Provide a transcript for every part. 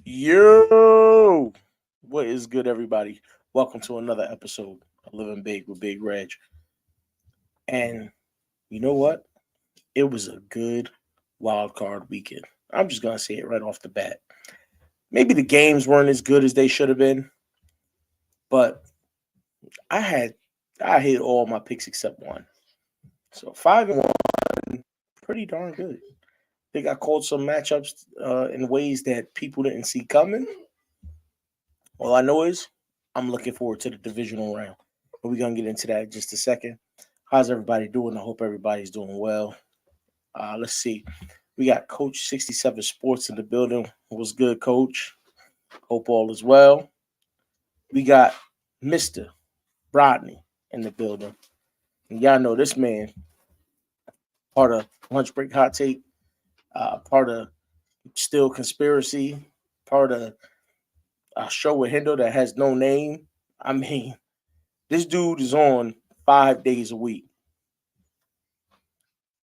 Yo, what is good, everybody? Welcome to another episode of Living Big with Big Reg. And you know what? It was a good wild card weekend. I'm just gonna say it right off the bat. Maybe the games weren't as good as they should have been, but I had I hit all my picks except one. So 5-1, pretty darn good. I think I called some matchups in ways that people didn't see coming. All I know is I'm looking forward to the divisional round. But we're gonna get into that in just a second. How's everybody doing? I hope everybody's doing well. Let's see. We got Coach 67 Sports in the building. What's good, Coach? Hope all is well. We got Mr. Rodney in the building. And y'all know this man, part of Lunch Break Hot Take, part of Still Conspiracy, part of a show with Hendo that has no name. I mean, this dude is on 5 days a week.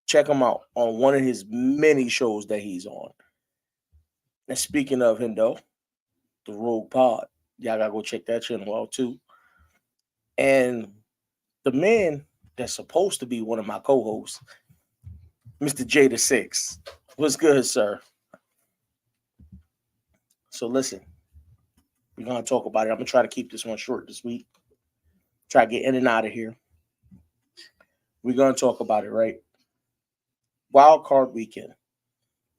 Check him out on one of his many shows that he's on. And speaking of him, though, the Rogue Pod, y'all gotta go check that channel out too. And the man that's supposed to be one of my co-hosts, Mr. J the Six. What's good, sir? So listen, we're gonna talk about it. I'm gonna try to keep this one short this week. Try to get in and out of here. We're gonna talk about it, right? Wild Card Weekend.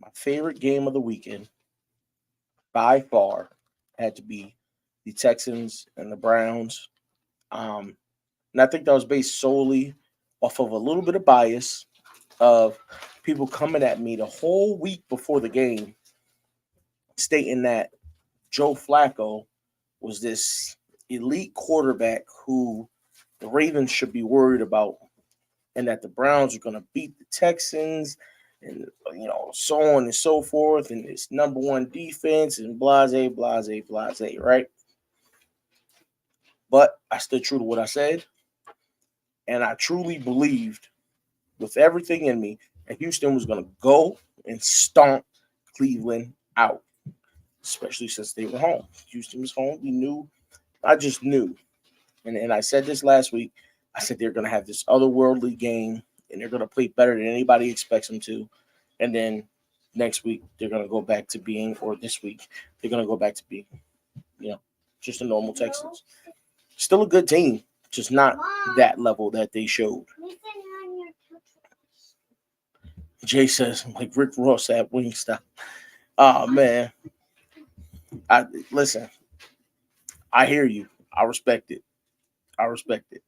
My favorite game of the weekend by far had to be the Texans and the Browns. And I think that was based solely off of a little bit of bias of people coming at me the whole week before the game, stating that Joe Flacco was this elite quarterback who the Ravens should be worried about, and that the Browns are going to beat the Texans, and so on and so forth, and it's number one defense, and blase, blase, blase, right? But I stood true to what I said, and I truly believed with everything in me that Houston was going to go and stomp Cleveland out, especially since they were home. Houston was home. We knew. I just knew. And I said this last week. I said they're going to have this otherworldly game, and they're going to play better than anybody expects them to. And then next week, they're going to go back to being, or this week, they're going to go back to being, just a normal Texans. Still a good team, just not that level that they showed. Jay says, like Rick Ross at Wingstop. Oh, man. Listen, I hear you. I respect it. I respect it.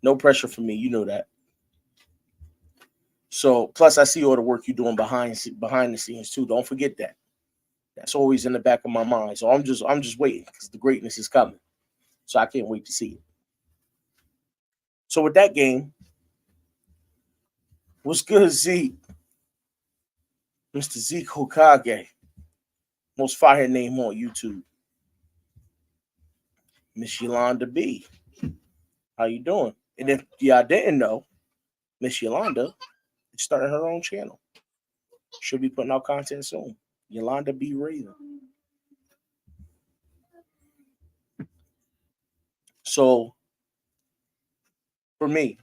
No pressure for me. You know that. So, plus, I see all the work you're doing behind the scenes too. Don't forget that. That's always in the back of my mind. So I'm just waiting because the greatness is coming. So I can't wait to see it. So with that game, what's good, Zeke? Mr. Zeke Hokage, most fire name on YouTube. Miss Yolanda B, how you doing? And if y'all didn't know, Miss Yolanda is starting her own channel. She'll be putting out content soon. Yolanda B Raven. So for me,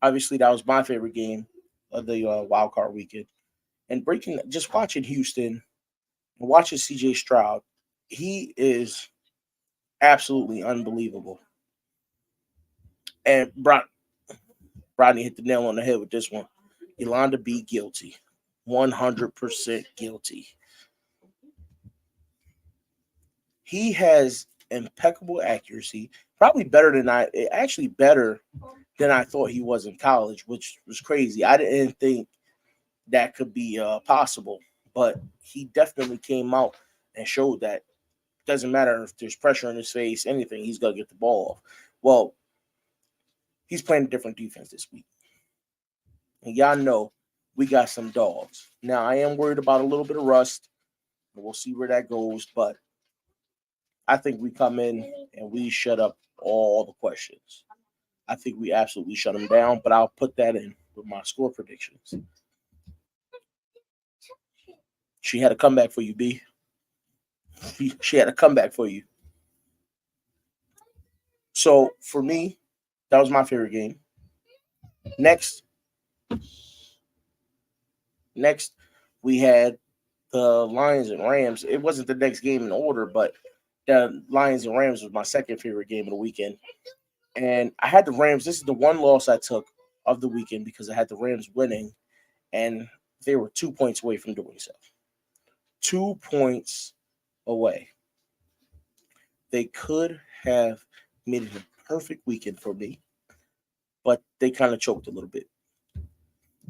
obviously that was my favorite game of the wild card weekend. And just watching Houston and watching CJ Stroud, he is absolutely unbelievable. And Rodney hit the nail on the head with this one. Yolanda B guilty. 100% guilty. He has impeccable accuracy, probably better than I thought he was in college, which was crazy. I didn't think that could be possible, but he definitely came out and showed that it doesn't matter if there's pressure in his face, anything, he's gonna get the ball off. Well, he's playing a different defense this week, and y'all know we got some dogs. Now I am worried about a little bit of rust. We'll see where that goes, but I think we come in and we shut up all the questions. I think we absolutely shut them down, but I'll put that in with my score predictions. She had a comeback for you, B. She had a comeback for you. So for me, that was my favorite game. Next, next we had the Lions and Rams. It wasn't the next game in order, but the Lions and Rams was my second favorite game of the weekend. And I had the Rams. This is the one loss I took of the weekend because I had the Rams winning, and they were 2 points away from doing so. 2 points away. They could have made it a perfect weekend for me, but they kind of choked a little bit.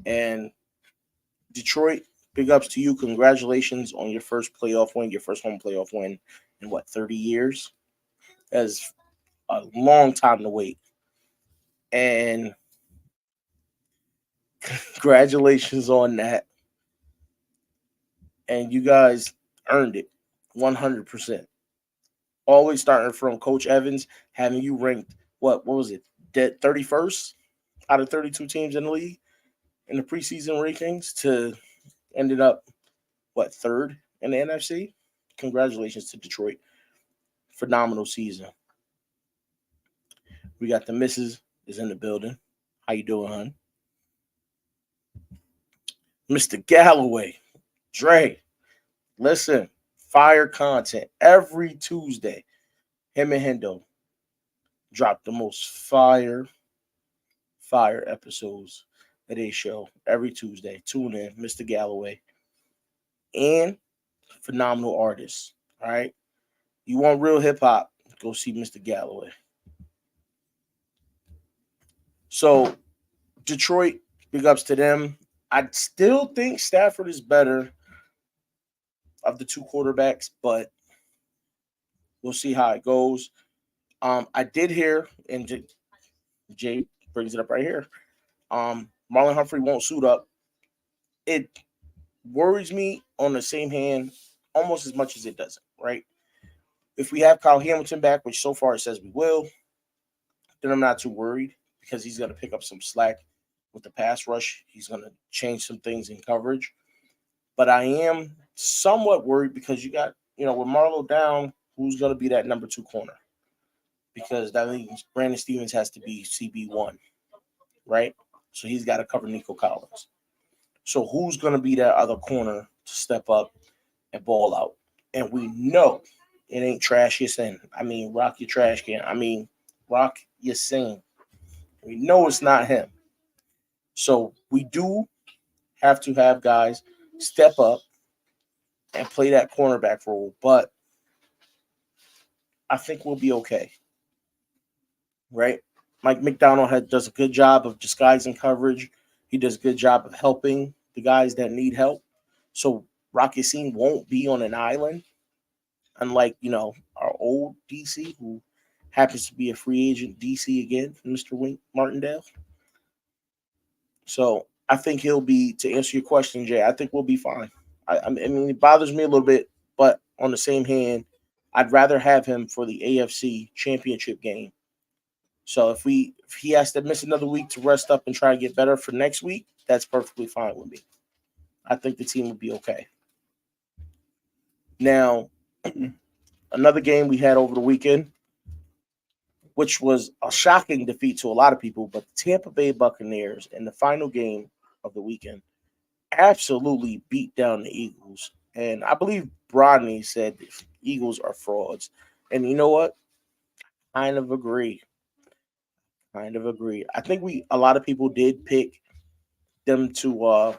And Detroit, big ups to you. Congratulations on your first playoff win, your first home playoff win in 30 years? That's a long time to wait. And congratulations on that. And you guys earned it 100%. Always starting from Coach Evans, having you ranked, what was it, 31st out of 32 teams in the league in the preseason rankings to ended up, third in the NFC? Congratulations to Detroit. Phenomenal season. We got the missus is in the building. How you doing, hon? Mr. Galloway. Dre, listen, fire content every Tuesday. Him and Hendo drop the most fire episodes of their show every Tuesday. Tune in, Mr. Galloway. And phenomenal artists. All right. You want real hip hop, go see Mr. Galloway. So Detroit, big ups to them. I still think Stafford is better of the two quarterbacks, but we'll see how it goes. I did hear, and Jay brings it up right here. Marlon Humphrey won't suit up. It worries me on the same hand almost as much as it doesn't, right? If we have Kyle Hamilton back, which so far it says we will, then I'm not too worried because he's going to pick up some slack with the pass rush. He's going to change some things in coverage. But I am somewhat worried because you got, with Marlo down, who's going to be that number 2 corner? Because that means Brandon Stevens has to be CB1, right? So he's got to cover Nico Collins. So who's going to be that other corner to step up and ball out? And we know it ain't Trash Yasin. Rock your trash can. Rock Yasin. We know it's not him. So we do have to have guys step up and play that cornerback role. But I think we'll be okay. Right? Mike McDonald does a good job of disguising coverage. He does a good job of helping the guys that need help. So Rock Yasin won't be on an island, unlike, our old DC, who happens to be a free agent DC again, Mr. Wink Martindale. So I think he'll be, to answer your question, Jay, I think we'll be fine. It bothers me a little bit, but on the same hand, I'd rather have him for the AFC Championship game. So if he has to miss another week to rest up and try to get better for next week, that's perfectly fine with me. I think the team will be okay. Now, another game we had over the weekend, which was a shocking defeat to a lot of people, but the Tampa Bay Buccaneers in the final game of the weekend absolutely beat down the Eagles. And I believe Rodney said the Eagles are frauds. And you know what? Kind of agree. I think a lot of people did pick them to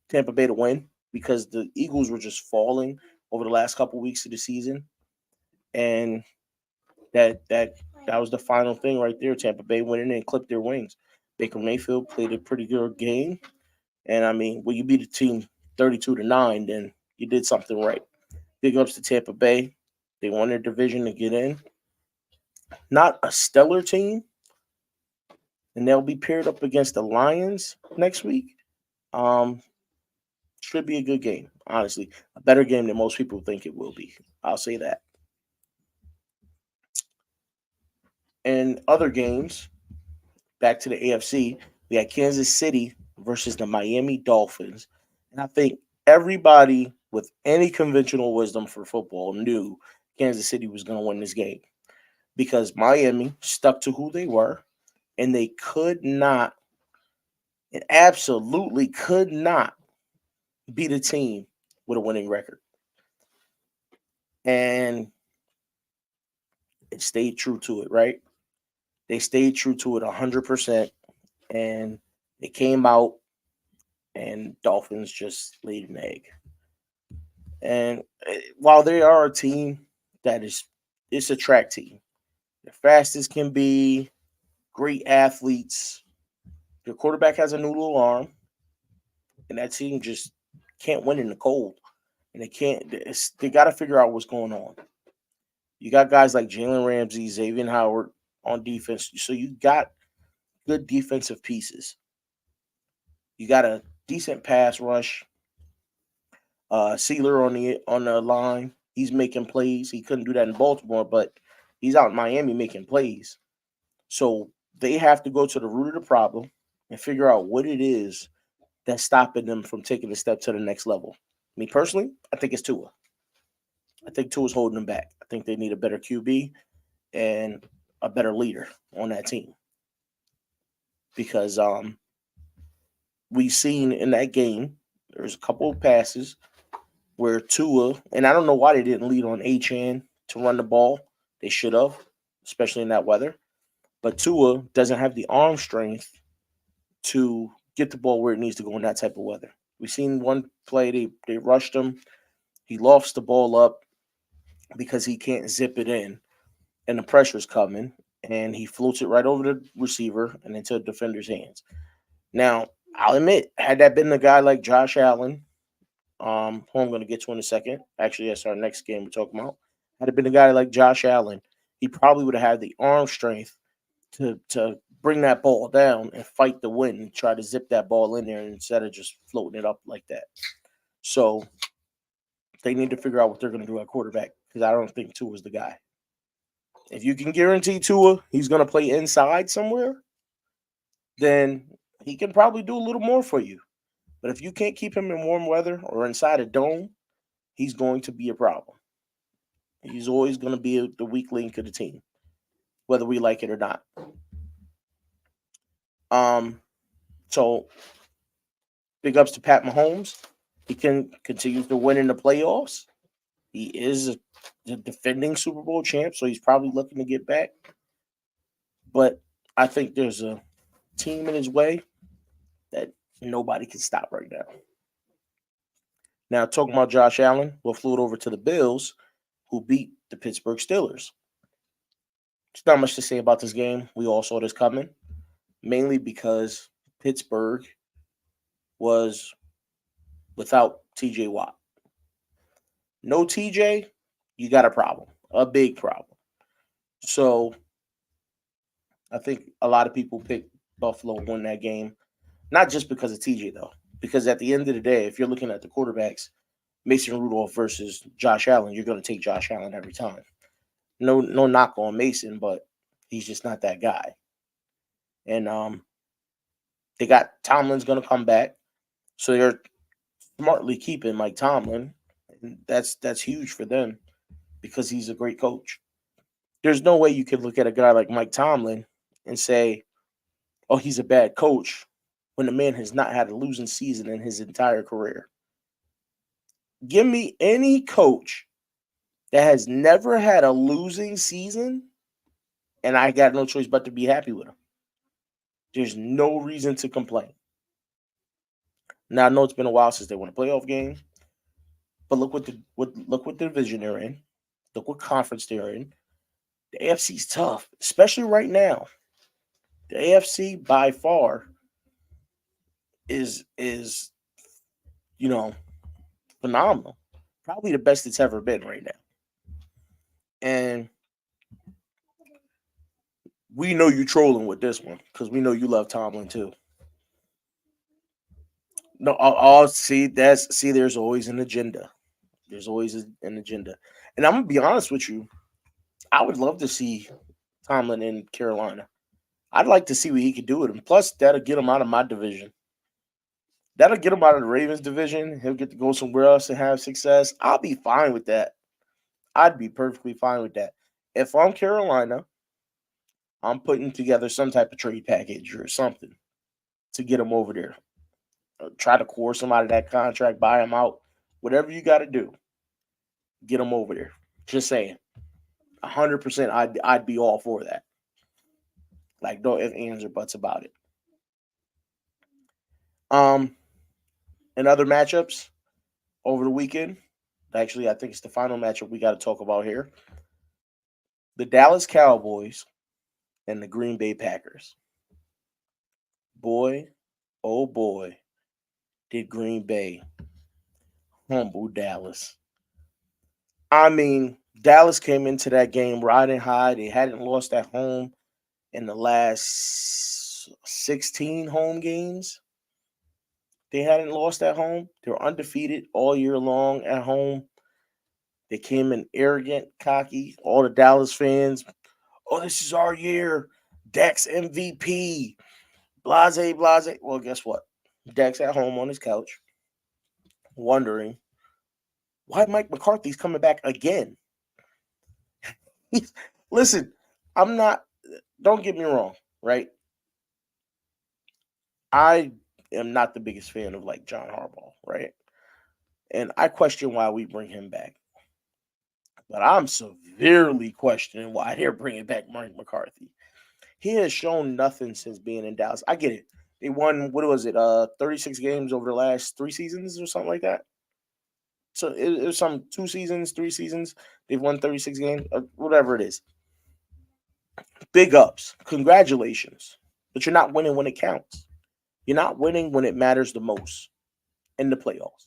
Tampa Bay to win because the Eagles were just falling over the last couple weeks of the season. And that was the final thing right there. Tampa Bay went in and clipped their wings. Baker Mayfield played a pretty good game. And when you beat a team 32-9, then you did something right. Big ups to Tampa Bay. They won their division to get in. Not a stellar team. And they'll be paired up against the Lions next week. Should be a good game, honestly. A better game than most people think it will be. I'll say that. And other games, back to the AFC, we had Kansas City versus the Miami Dolphins. And I think everybody with any conventional wisdom for football knew Kansas City was going to win this game because Miami stuck to who they were, and they could not, and absolutely could not beat a team with a winning record. And it stayed true to it, right? They stayed true to it 100%, and they came out, and Dolphins just laid an egg. And while they are a team that it's a track team, they're fast as can be, great athletes. Their quarterback has a noodle arm, and that team just can't win in the cold. And they got to figure out what's going on. You got guys like Jalen Ramsey, Xavier Howard on defense. So you got good defensive pieces. You got a decent pass rush. Sealer on the line. He's making plays. He couldn't do that in Baltimore, but he's out in Miami making plays. So they have to go to the root of the problem and figure out what it is that's stopping them from taking a step to the next level. Me personally, I think it's Tua. I think Tua's holding them back. I think they need a better QB and a better leader on that team. Because we've seen in that game, there's a couple of passes where Tua, and I don't know why they didn't lead on Achane to run the ball. They should have, especially in that weather. But Tua doesn't have the arm strength to get the ball where it needs to go in that type of weather. We've seen one play, they rushed him. He lofts the ball up because he can't zip it in, and the pressure's coming, and he floats it right over the receiver and into the defender's hands. Now, I'll admit, had that been a guy like Josh Allen, who I'm going to get to in a second. Actually, that's our next game we're talking about. Had it been a guy like Josh Allen, he probably would have had the arm strength to bring that ball down and fight the wind and try to zip that ball in there instead of just floating it up like that. So they need to figure out what they're going to do at quarterback because I don't think Tua's the guy. If you can guarantee Tua he's going to play inside somewhere, then he can probably do a little more for you. But if you can't keep him in warm weather or inside a dome, he's going to be a problem. He's always going to be the weak link of the team, whether we like it or not. So big ups to Pat Mahomes. He can continue to win in the playoffs. He is the defending Super Bowl champ, so he's probably looking to get back. But I think there's a team in his way that nobody can stop right now. Now, talking about Josh Allen, we'll float over to the Bills, who beat the Pittsburgh Steelers. There's not much to say about this game. We all saw this coming, mainly because Pittsburgh was without TJ Watt. No TJ, you got a problem, a big problem. So I think a lot of people picked Buffalo to win that game, not just because of TJ, though, because at the end of the day, if you're looking at the quarterbacks, Mason Rudolph versus Josh Allen, you're going to take Josh Allen every time. No knock on Mason, but he's just not that guy. And they got Tomlin's going to come back, so they're smartly keeping Mike Tomlin. And that's huge for them because he's a great coach. There's no way you could look at a guy like Mike Tomlin and say, "Oh, he's a bad coach," when the man has not had a losing season in his entire career. Give me any coach that has never had a losing season, and I got no choice but to be happy with him. There's no reason to complain. Now I know it's been a while since they won a playoff game, but look what division they're in. Look what conference they're in. The AFC's tough, especially right now. The AFC by far is phenomenal. Probably the best it's ever been right now. And we know you trolling with this one because we know you love Tomlin too. No, I'll see. There's always an agenda. There's always an agenda, and I'm gonna be honest with you. I would love to see Tomlin in Carolina. I'd like to see what he could do with him. Plus, that'll get him out of my division. That'll get him out of the Ravens division. He'll get to go somewhere else and have success. I'll be fine with that. I'd be perfectly fine with that. If I'm Carolina, I'm putting together some type of trade package or something to get him over there. Try to coerce him out of that contract, buy him out, whatever you got to do, get him over there. Just saying, 100%. I'd be all for that. Like no ifs, ands, or buts about it. Um, and other matchups over the weekend. Actually, I think it's the final matchup we got to talk about here. The Dallas Cowboys and the Green Bay Packers. Boy, oh boy, did Green Bay humble Dallas. I mean, Dallas came into that game riding high. They hadn't lost at home in the last 16 home games. They hadn't lost at home. They were undefeated all year long at home. They came in arrogant, cocky. All the Dallas fans, oh, this is our year. Dak's MVP. Blase, blase. Well, guess what? Dak's at home on his couch, wondering why Mike McCarthy's coming back again. Listen, I'm not, don't get me wrong, right? I am not the biggest fan of like John Harbaugh, right? And I question why we bring him back. But I'm severely questioning why they're bringing back Mike McCarthy. He has shown nothing since being in Dallas. I get it. They won, what was it, 36 games over the last 3 seasons or something like that. So it was some 2 seasons, 3 seasons. They've won 36 games, whatever it is. Big ups. Congratulations. But you're not winning when it counts. You're not winning when it matters the most in the playoffs.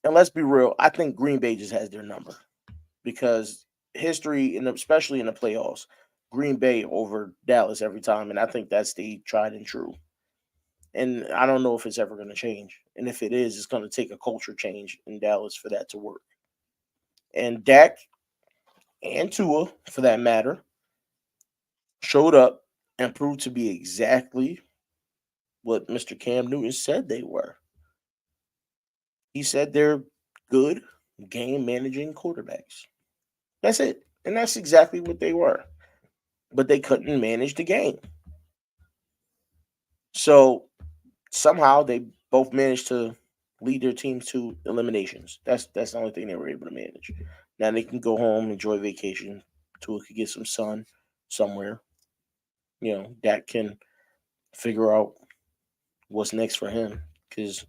And let's be real, I think Green Bay just has their number because history, and especially in the playoffs, Green Bay over Dallas every time, and I think that's the tried and true. And I don't know if it's ever going to change. And if it is, it's going to take a culture change in Dallas for that to work. And Dak and Tua, for that matter, showed up and proved to be exactly what Mr. Cam Newton said they were. He said they're good game managing quarterbacks. That's it. And that's exactly what they were. But they couldn't manage the game. So somehow they both managed to lead their teams to eliminations. That's the only thing they were able to manage. Now they can go home, enjoy vacation. Tua could get some sun somewhere. Dak can figure out what's next for him. Because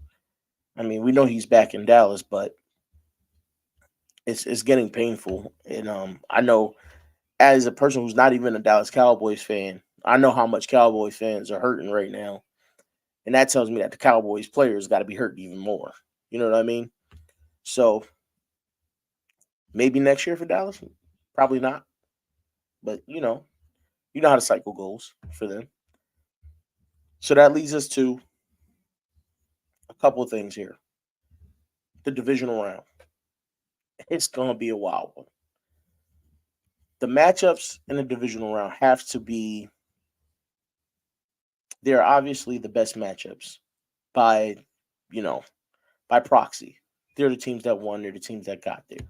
I mean, we know he's back in Dallas, but it's getting painful. And I know as a person who's not even a Dallas Cowboys fan, I know how much Cowboys fans are hurting right now. And that tells me that the Cowboys players got to be hurting even more. You know what I mean? So maybe next year for Dallas, probably not. But you know how the cycle goes for them. So that leads us to a couple of things here. The divisional round. It's gonna be a wild one. The matchups in the divisional round have to be, they're obviously the best matchups by, you know, by proxy. They're the teams that won, they're the teams that got there.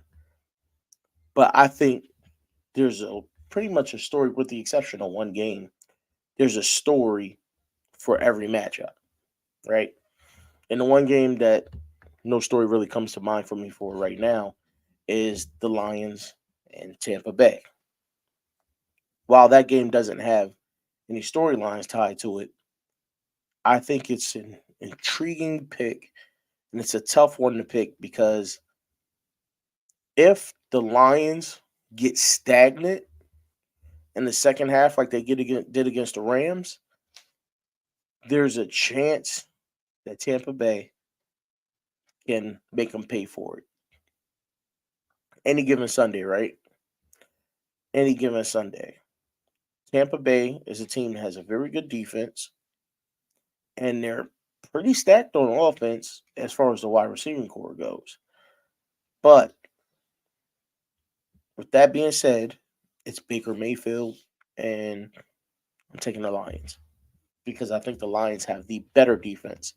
But I think there's a pretty much a story, with the exception of one game. There's a story for every matchup, right? And the one game that no story really comes to mind for me for right now is the Lions and Tampa Bay. While that game doesn't have any storylines tied to it, I think it's an intriguing pick, and it's a tough one to pick because if the Lions get stagnant in the second half, like they did against the Rams, there's a chance that Tampa Bay can make them pay for it. Any given Sunday, right? Any given Sunday. Tampa Bay is a team that has a very good defense, and they're pretty stacked on offense as far as the wide receiving core goes. But with that being said, it's Baker Mayfield, and I'm taking the Lions because I think the Lions have the better defense.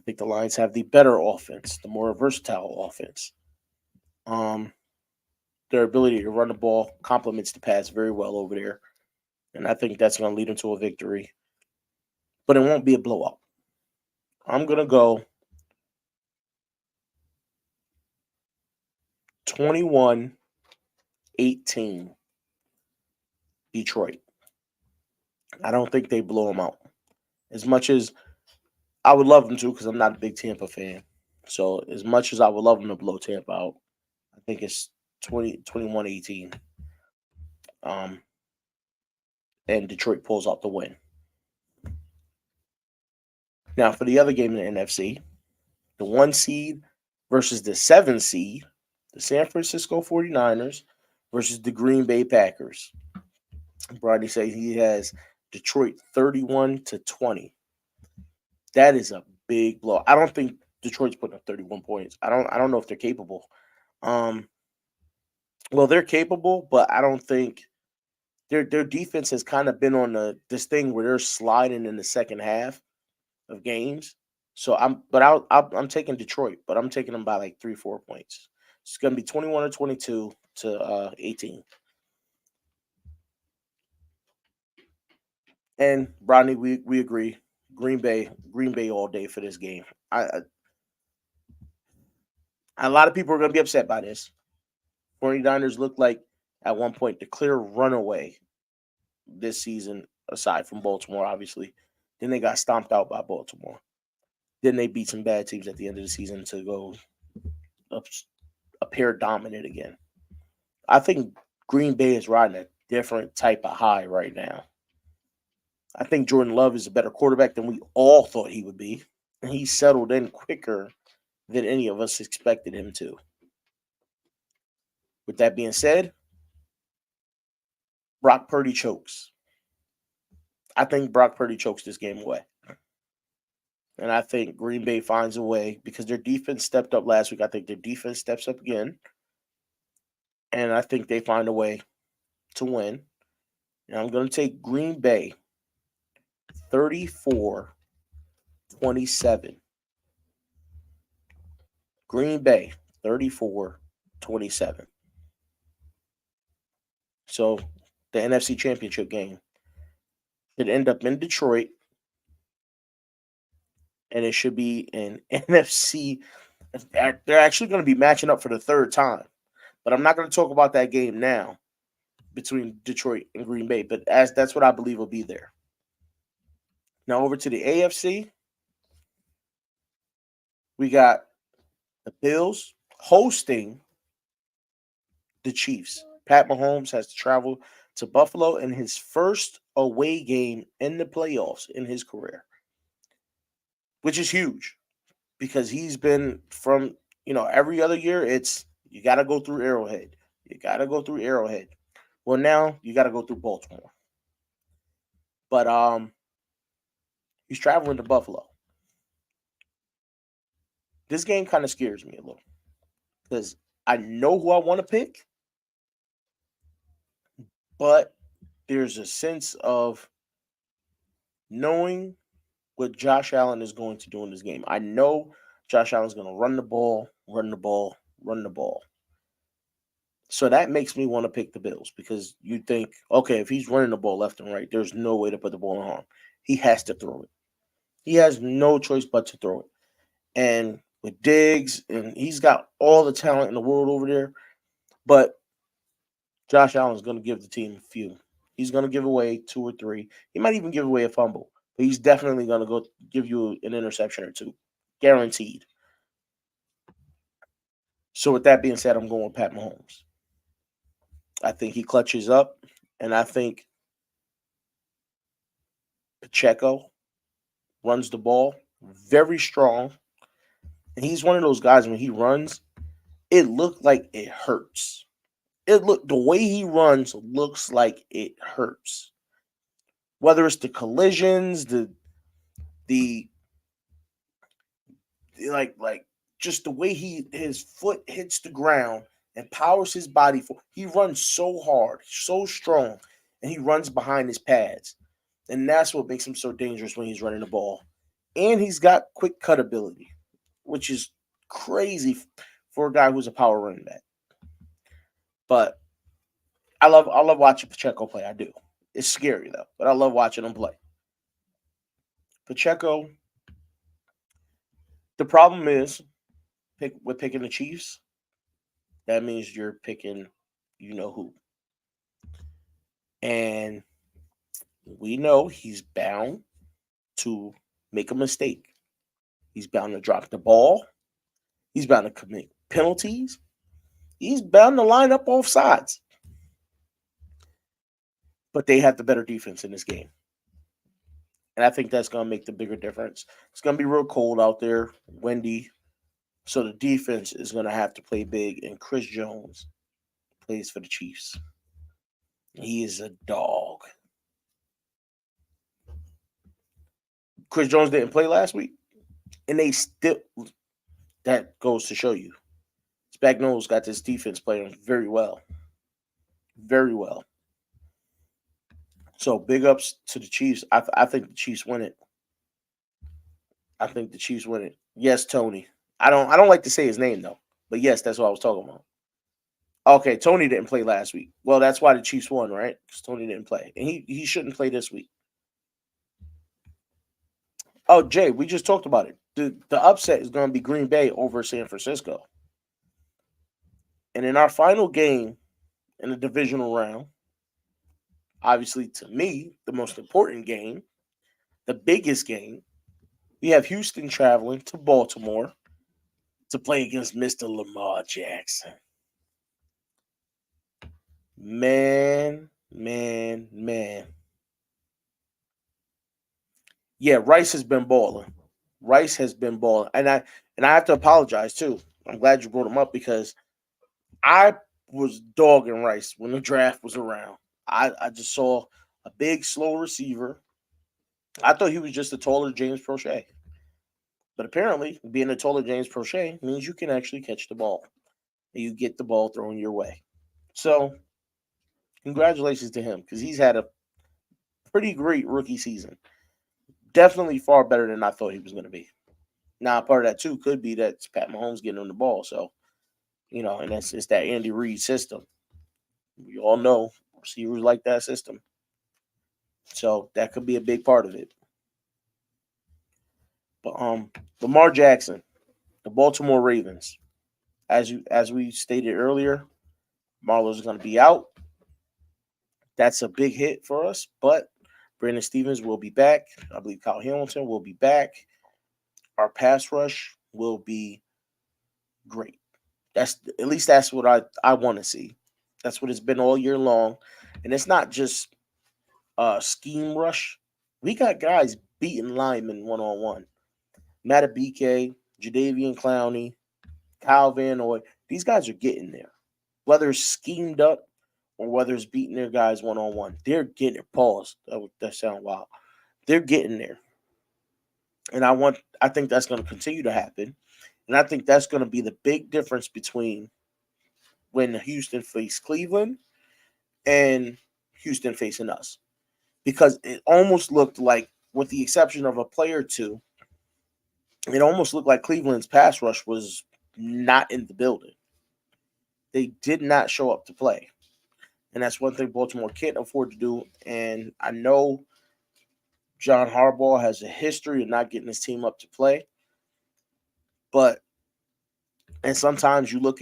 think the Lions have the better offense, the more versatile offense. Their ability to run the ball complements the pass very well over there. And I think that's going to lead them to a victory. But it won't be a blowout. I'm going to go 21-18 Detroit. I don't think they blow them out. As much as I would love them to, because I'm not a big Tampa fan. So as much as I would love them to blow Tampa out, I think it's 21-18. And Detroit pulls out the win. Now, for the other game in the NFC, the 1 seed versus the 7 seed, the San Francisco 49ers versus the Green Bay Packers. Brady says he has Detroit 31-20. That is a big blow. I don't think Detroit's putting up 31 points. I don't know if they're capable. Well, they're capable, but I don't think their defense has kind of been on this thing where they're sliding in the second half of games. So I'm taking Detroit, but I'm taking them by like 3-4 points. It's going to be 21-22 to 18. And Rodney, we agree. Green Bay all day for this game. A lot of people are going to be upset by this. 49ers look like at one point the clear runaway this season, aside from Baltimore, obviously. Then they got stomped out by Baltimore. Then they beat some bad teams at the end of the season to go appear dominant again. I think Green Bay is riding a different type of high right now. I think Jordan Love is a better quarterback than we all thought he would be. And he settled in quicker than any of us expected him to. With that being said, Brock Purdy chokes. I think Brock Purdy chokes this game away. And I think Green Bay finds a way because their defense stepped up last week. I think their defense steps up again. And I think they find a way to win. And I'm going to take Green Bay 34-27. Green Bay 34-27. So the NFC Championship game should end up in Detroit. And it should be an NFC. They're actually going to be matching up for the third time. But I'm not going to talk about that game now between Detroit and Green Bay. But that's what I believe will be there. Now over to the AFC. We got the Bills hosting the Chiefs. Pat Mahomes has to travel to Buffalo in his first away game in the playoffs in his career, which is huge because he's been from, every other year, it's you got to go through Arrowhead. You got to go through Arrowhead. Well, now you got to go through Baltimore. But he's traveling to Buffalo. This game kind of scares me a little because I know who I want to pick, but there's a sense of knowing what Josh Allen is going to do in this game. I know Josh Allen is going to run the ball. So that makes me want to pick the Bills because you think, okay, if he's running the ball left and right, there's no way to put the ball in harm. He has to throw it. He has no choice but to throw it. And with Diggs, and he's got all the talent in the world over there, but Josh Allen's going to give the team a few. He's going to give away 2 or 3. He might even give away a fumble, but he's definitely going to go give you an interception or 2, guaranteed. So with that being said, I'm going with Pat Mahomes. I think he clutches up, and I think Pacheco runs the ball very strong. And he's one of those guys when he runs, it looked like it hurts. The way he runs looks like it hurts. Whether it's the collisions, the like just the way his foot hits the ground and powers his body for. He runs so hard, so strong, and he runs behind his pads. And that's what makes him so dangerous when he's running the ball. and he's got quick cut ability, which is crazy for a guy who's a power running back. But I love watching Pacheco play. I do. It's scary though, but I love watching him play. Pacheco. The problem is with picking the Chiefs. That means you're picking, you know who, and we know he's bound to make a mistake. He's bound to drop the ball. He's bound to commit penalties. He's bound to line up both sides. But they have the better defense in this game. And I think that's going to make the bigger difference. It's going to be real cold out there, windy. So the defense is going to have to play big. And Chris Jones plays for the Chiefs. He is a dog. Chris Jones didn't play last week. And they still, that goes to show you. Spagnola's got this defense playing very well. Very well. So big ups to the Chiefs. I think the Chiefs win it. I think the Chiefs win it. Yes, Tony. I don't like to say his name though. But yes, that's what I was talking about. Okay, Tony didn't play last week. Well, that's why the Chiefs won, right? Because Tony didn't play. And he shouldn't play this week. Oh, Jay, we just talked about it. The upset is going to be Green Bay over San Francisco. And in our final game in the divisional round, obviously to me, the most important game, the biggest game, we have Houston traveling to Baltimore to play against Mr. Lamar Jackson. Man. Yeah, Rice has been balling. Rice has been balling. And I have to apologize too. I'm glad you brought him up because I was dogging Rice when the draft was around. I just saw a big, slow receiver. I thought he was just a taller James Prochet. But apparently, being a taller James Prochet means you can actually catch the ball. And you get the ball thrown your way. So, congratulations to him because he's had a pretty great rookie season. Definitely far better than I thought he was going to be. Now, part of that, too, could be that it's Pat Mahomes getting him the ball. So, and it's that Andy Reid system. We all know receivers like that system. So, that could be a big part of it. But Lamar Jackson, the Baltimore Ravens, as we stated earlier, Marlowe's going to be out. That's a big hit for us, but Brandon Stevens will be back. I believe Kyle Hamilton will be back. Our pass rush will be great. That's what I want to see. That's what it's been all year long. And it's not just scheme rush. We got guys beating linemen one-on-one. Matabike, Jadeveon Clowney, Kyle Van Noy. These guys are getting there. Whether it's schemed up or whether it's beating their guys one-on-one, they're getting it. Pause. That sound wild. They're getting there. And I think that's going to continue to happen. And I think that's going to be the big difference between when Houston faced Cleveland and Houston facing us. Because it almost looked like, with the exception of a player or two, it almost looked like Cleveland's pass rush was not in the building. They did not show up to play. And that's one thing Baltimore can't afford to do. And I know John Harbaugh has a history of not getting his team up to play. And sometimes you look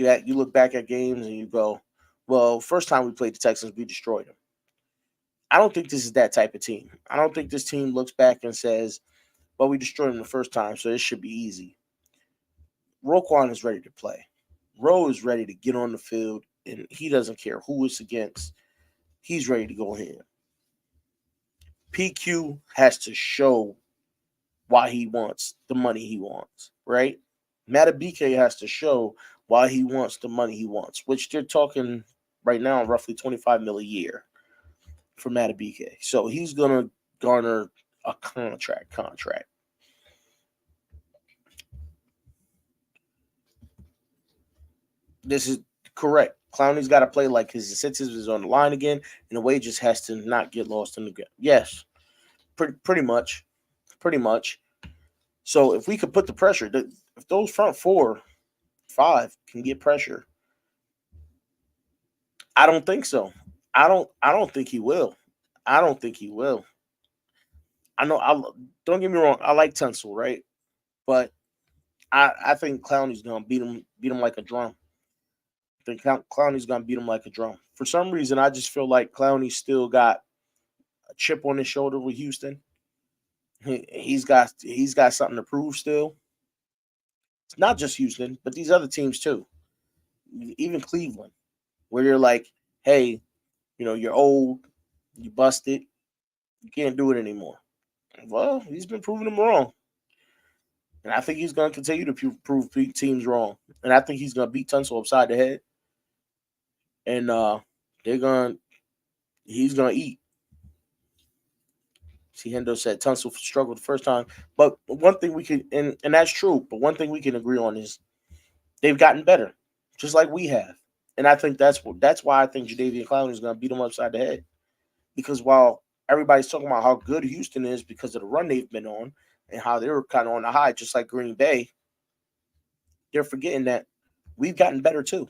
back at games and you go, well, first time we played the Texans, we destroyed them. I don't think this is that type of team. I don't think this team looks back and says, well, we destroyed them the first time, so it should be easy. Roquan is ready to play. Rowe is ready to get on the field, and he doesn't care who it's against. He's ready to go ahead. PQ has to show why he wants the money he wants, right? Matabike has to show why he wants the money he wants, which they're talking right now roughly $25 million a year for Matabike. So he's going to garner a contract. This is correct. Clowney's got to play like his incentives is on the line again, and the wages has to not get lost in the game. Yes, pretty much. So if we could put the pressure, if those front 4, 5 can get pressure, I don't think so. I don't think he will. I don't think he will. I know. Don't get me wrong. I like Tunsil, right? But I think Clowney's gonna beat him like a drum. I think Clowney's gonna beat him like a drum. For some reason, I just feel like Clowney still got a chip on his shoulder with Houston. He's got something to prove still. It's not just Houston, but these other teams too. Even Cleveland, where you're like, hey, you're old, you busted, you can't do it anymore. Well, he's been proving them wrong. And I think he's going to continue to prove teams wrong. And I think he's going to beat Tunsil upside the head. And he's going to eat. See, Hendo said Tunsil struggled the first time. But one thing we can, and that's true, but one thing we can agree on is they've gotten better, just like we have. And I think that's why I think Jadeveon Clowney is going to beat him upside the head. Because while everybody's talking about how good Houston is because of the run they've been on and how they were kind of on the high, just like Green Bay, they're forgetting that we've gotten better too.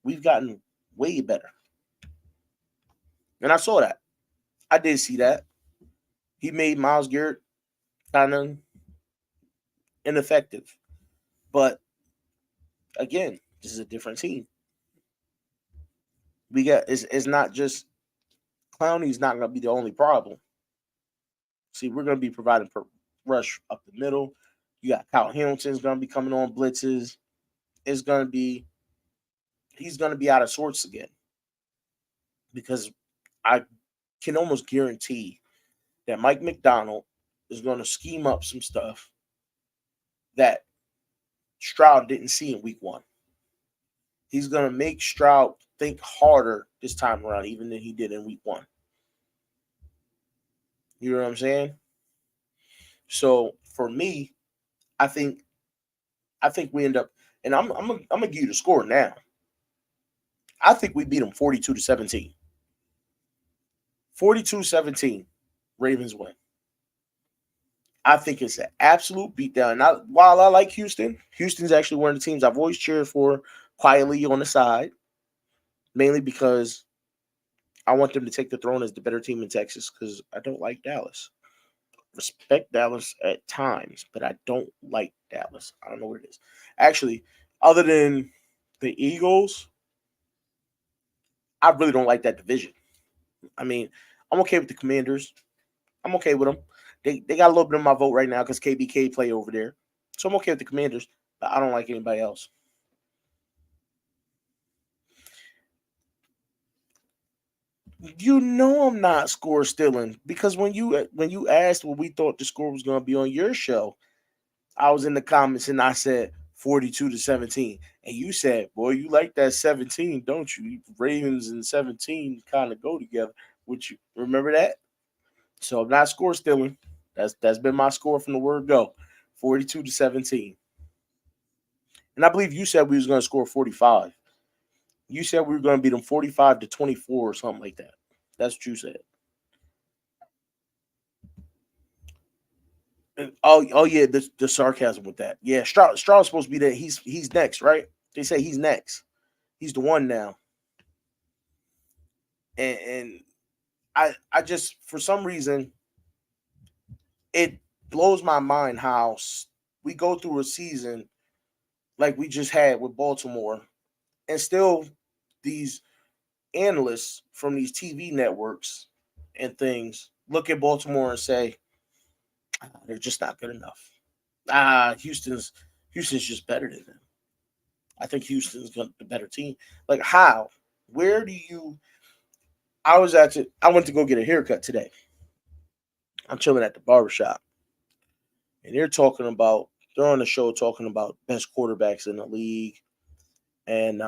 We've gotten way better. And I saw that. I did see that. He made Myles Garrett kind of ineffective. But again, this is a different team. It's not just Clowney's not going to be the only problem. See, we're going to be providing rush up the middle. You got Kyle Hamilton's going to be coming on blitzes. He's going to be out of sorts again. Because I can almost guarantee that Mike McDonald is going to scheme up some stuff that Stroud didn't see in week 1. He's going to make Stroud think harder this time around, even than he did in week 1. You know what I'm saying? So for me, I think we end up, and I'm gonna give you the score now. I think we beat them 42-17. 42-17, Ravens win. I think it's an absolute beatdown. Now, while I like Houston's actually one of the teams I've always cheered for quietly on the side, mainly because I want them to take the throne as the better team in Texas because I don't like Dallas. Respect Dallas at times, but I don't like Dallas. I don't know what it is. Actually, other than the Eagles, I really don't like that division. I mean, I'm okay with the Commanders. I'm okay with them. They got a little bit of my vote right now because KBK play over there. So I'm okay with the Commanders, but I don't like anybody else. You know I'm not score stealing because when you asked what we thought the score was going to be on your show, I was in the comments and I said 42-17. And you said, boy, you like that 17, don't you? Ravens and 17 kind of go together. Would you remember that? So I'm not score stealing. That's been my score from the word go. 42-17. And I believe you said we was going to score 45. You said we were going to beat them 45-24 or something like that. That's what you said. Oh yeah, the sarcasm with that. Yeah, Stroud's supposed to be there. He's next, right? They say he's next. He's the one now. And I just for some reason it blows my mind how we go through a season like we just had with Baltimore, and still these analysts from these TV networks and things look at Baltimore and say they're just not good enough. Houston's just better than them. I think Houston's the better team. Like how? Where do you? I went to go get a haircut today. I'm chilling at the barbershop, and they're on the show talking about best quarterbacks in the league, and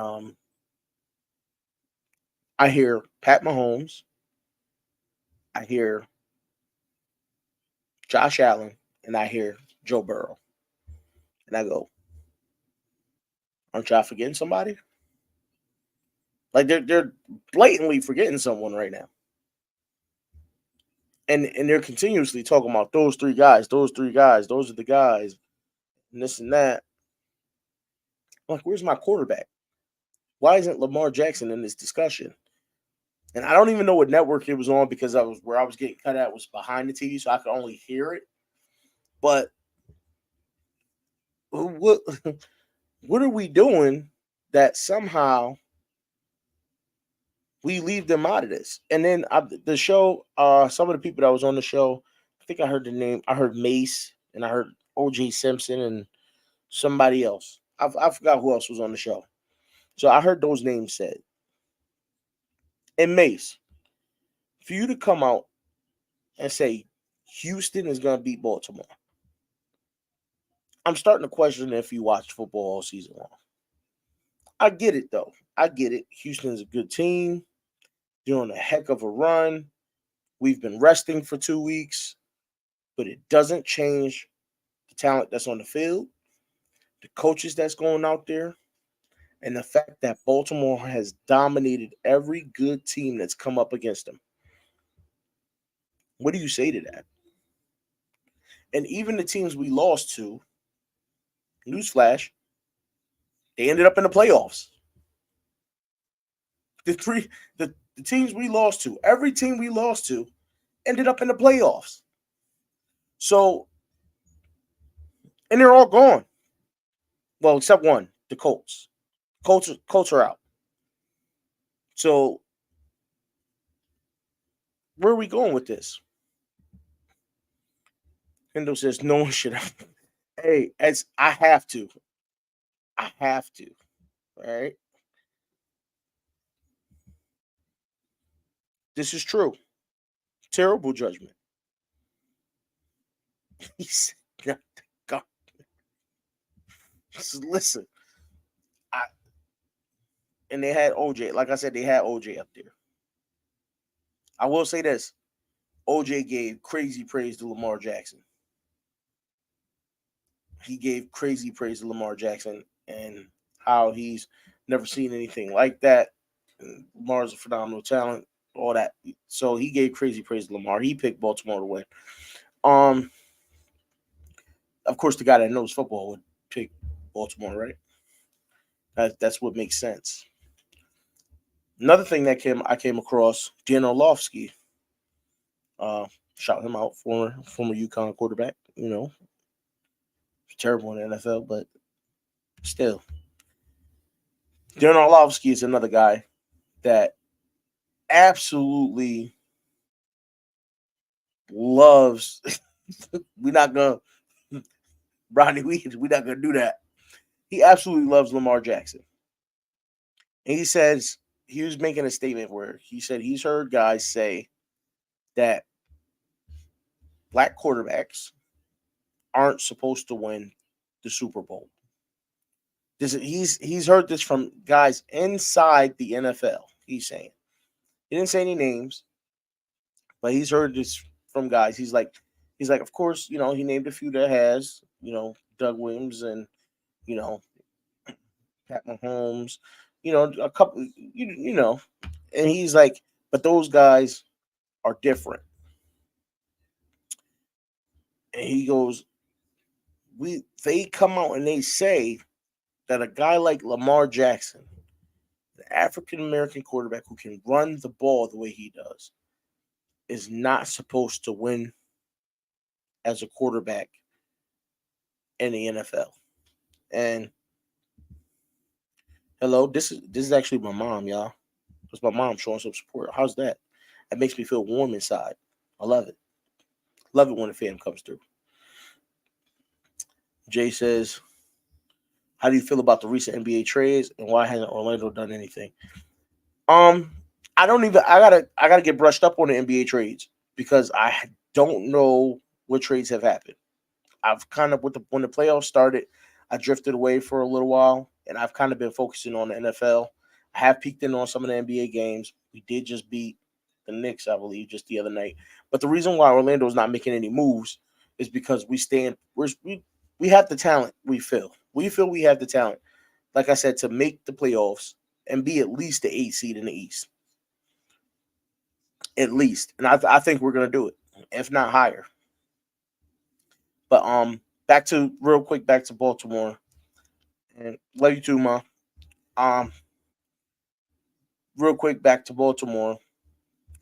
I hear Pat Mahomes, I hear Josh Allen, and I hear Joe Burrow, and I go, aren't y'all forgetting somebody? Like they're blatantly forgetting someone right now. And they're continuously talking about those three guys, those are the guys, and this and that. I'm like, where's my quarterback? Why isn't Lamar Jackson in this discussion? And I don't even know what network it was on because I was getting cut at was behind the TV, so I could only hear it. But what what are we doing that somehow we leave them out of this? And then the show, some of the people that was on the show, I think I heard the name. I heard Mace and I heard OJ Simpson and somebody else. I forgot who else was on the show. So I heard those names said. And Mace, for you to come out and say Houston is going to beat Baltimore, I'm starting to question if you watched football all season long. I get it, though. I get it. Houston's a good team. They're on a heck of a run. We've been resting for 2 weeks, but it doesn't change the talent that's on the field, the coaches that's going out there, and the fact that Baltimore has dominated every good team that's come up against them. What do you say to that? And even the teams we lost to, newsflash, they ended up in the playoffs. The teams we lost to, every team we lost to, ended up in the playoffs. So, and they're all gone. Well, except one, the Colts. Colts are out. So, where are we going with this? Hendo says no one should have. Hey, as I have to. I have to. All right. This is true. Terrible judgment. He said, God. Listen. And they had OJ. Like I said, they had OJ up there. I will say this. OJ gave crazy praise to Lamar Jackson. He gave crazy praise to Lamar Jackson and how he's never seen anything like that. Lamar's a phenomenal talent, all that. So he gave crazy praise to Lamar. He picked Baltimore to win. Of course, the guy that knows football would pick Baltimore, right? That's what makes sense. Another thing that I came across, Dan Orlovsky. Shout him out, former UConn quarterback. Terrible in the NFL, but still. Dan Orlovsky is another guy that absolutely loves. We're not gonna, Ronnie. We're not gonna do that. He absolutely loves Lamar Jackson, and he says he was making a statement where he said he's heard guys say that black quarterbacks aren't supposed to win the Super Bowl. He's heard this from guys inside the NFL. He's saying he didn't say any names, but he's heard this from guys. He's like, of course, he named a few that has, Doug Williams and, Pat Mahomes, a couple, and he's like, but those guys are different. And he goes, they come out and they say that a guy like Lamar Jackson, the African American quarterback who can run the ball the way he does, is not supposed to win as a quarterback in the NFL. And hello, this is actually my mom, y'all. It's my mom showing some support. How's that? That makes me feel warm inside. I love it. Love it when a fan comes through. Jay says, how do you feel about the recent NBA trades and why hasn't Orlando done anything? I gotta get brushed up on the NBA trades because I don't know what trades have happened. I've kind of when the playoffs started, I drifted away for a little while, and I've kind of been focusing on the NFL. I have peeked in on some of the NBA games. We did just beat the Knicks, I believe, just the other night. But the reason why Orlando is not making any moves is because we have the talent. We feel we have the talent, like I said, to make the playoffs and be at least the 8th seed in the East. At least, and I think we're gonna do it. if not higher. But back to Baltimore. And love you too, ma. Um, real quick, back to Baltimore.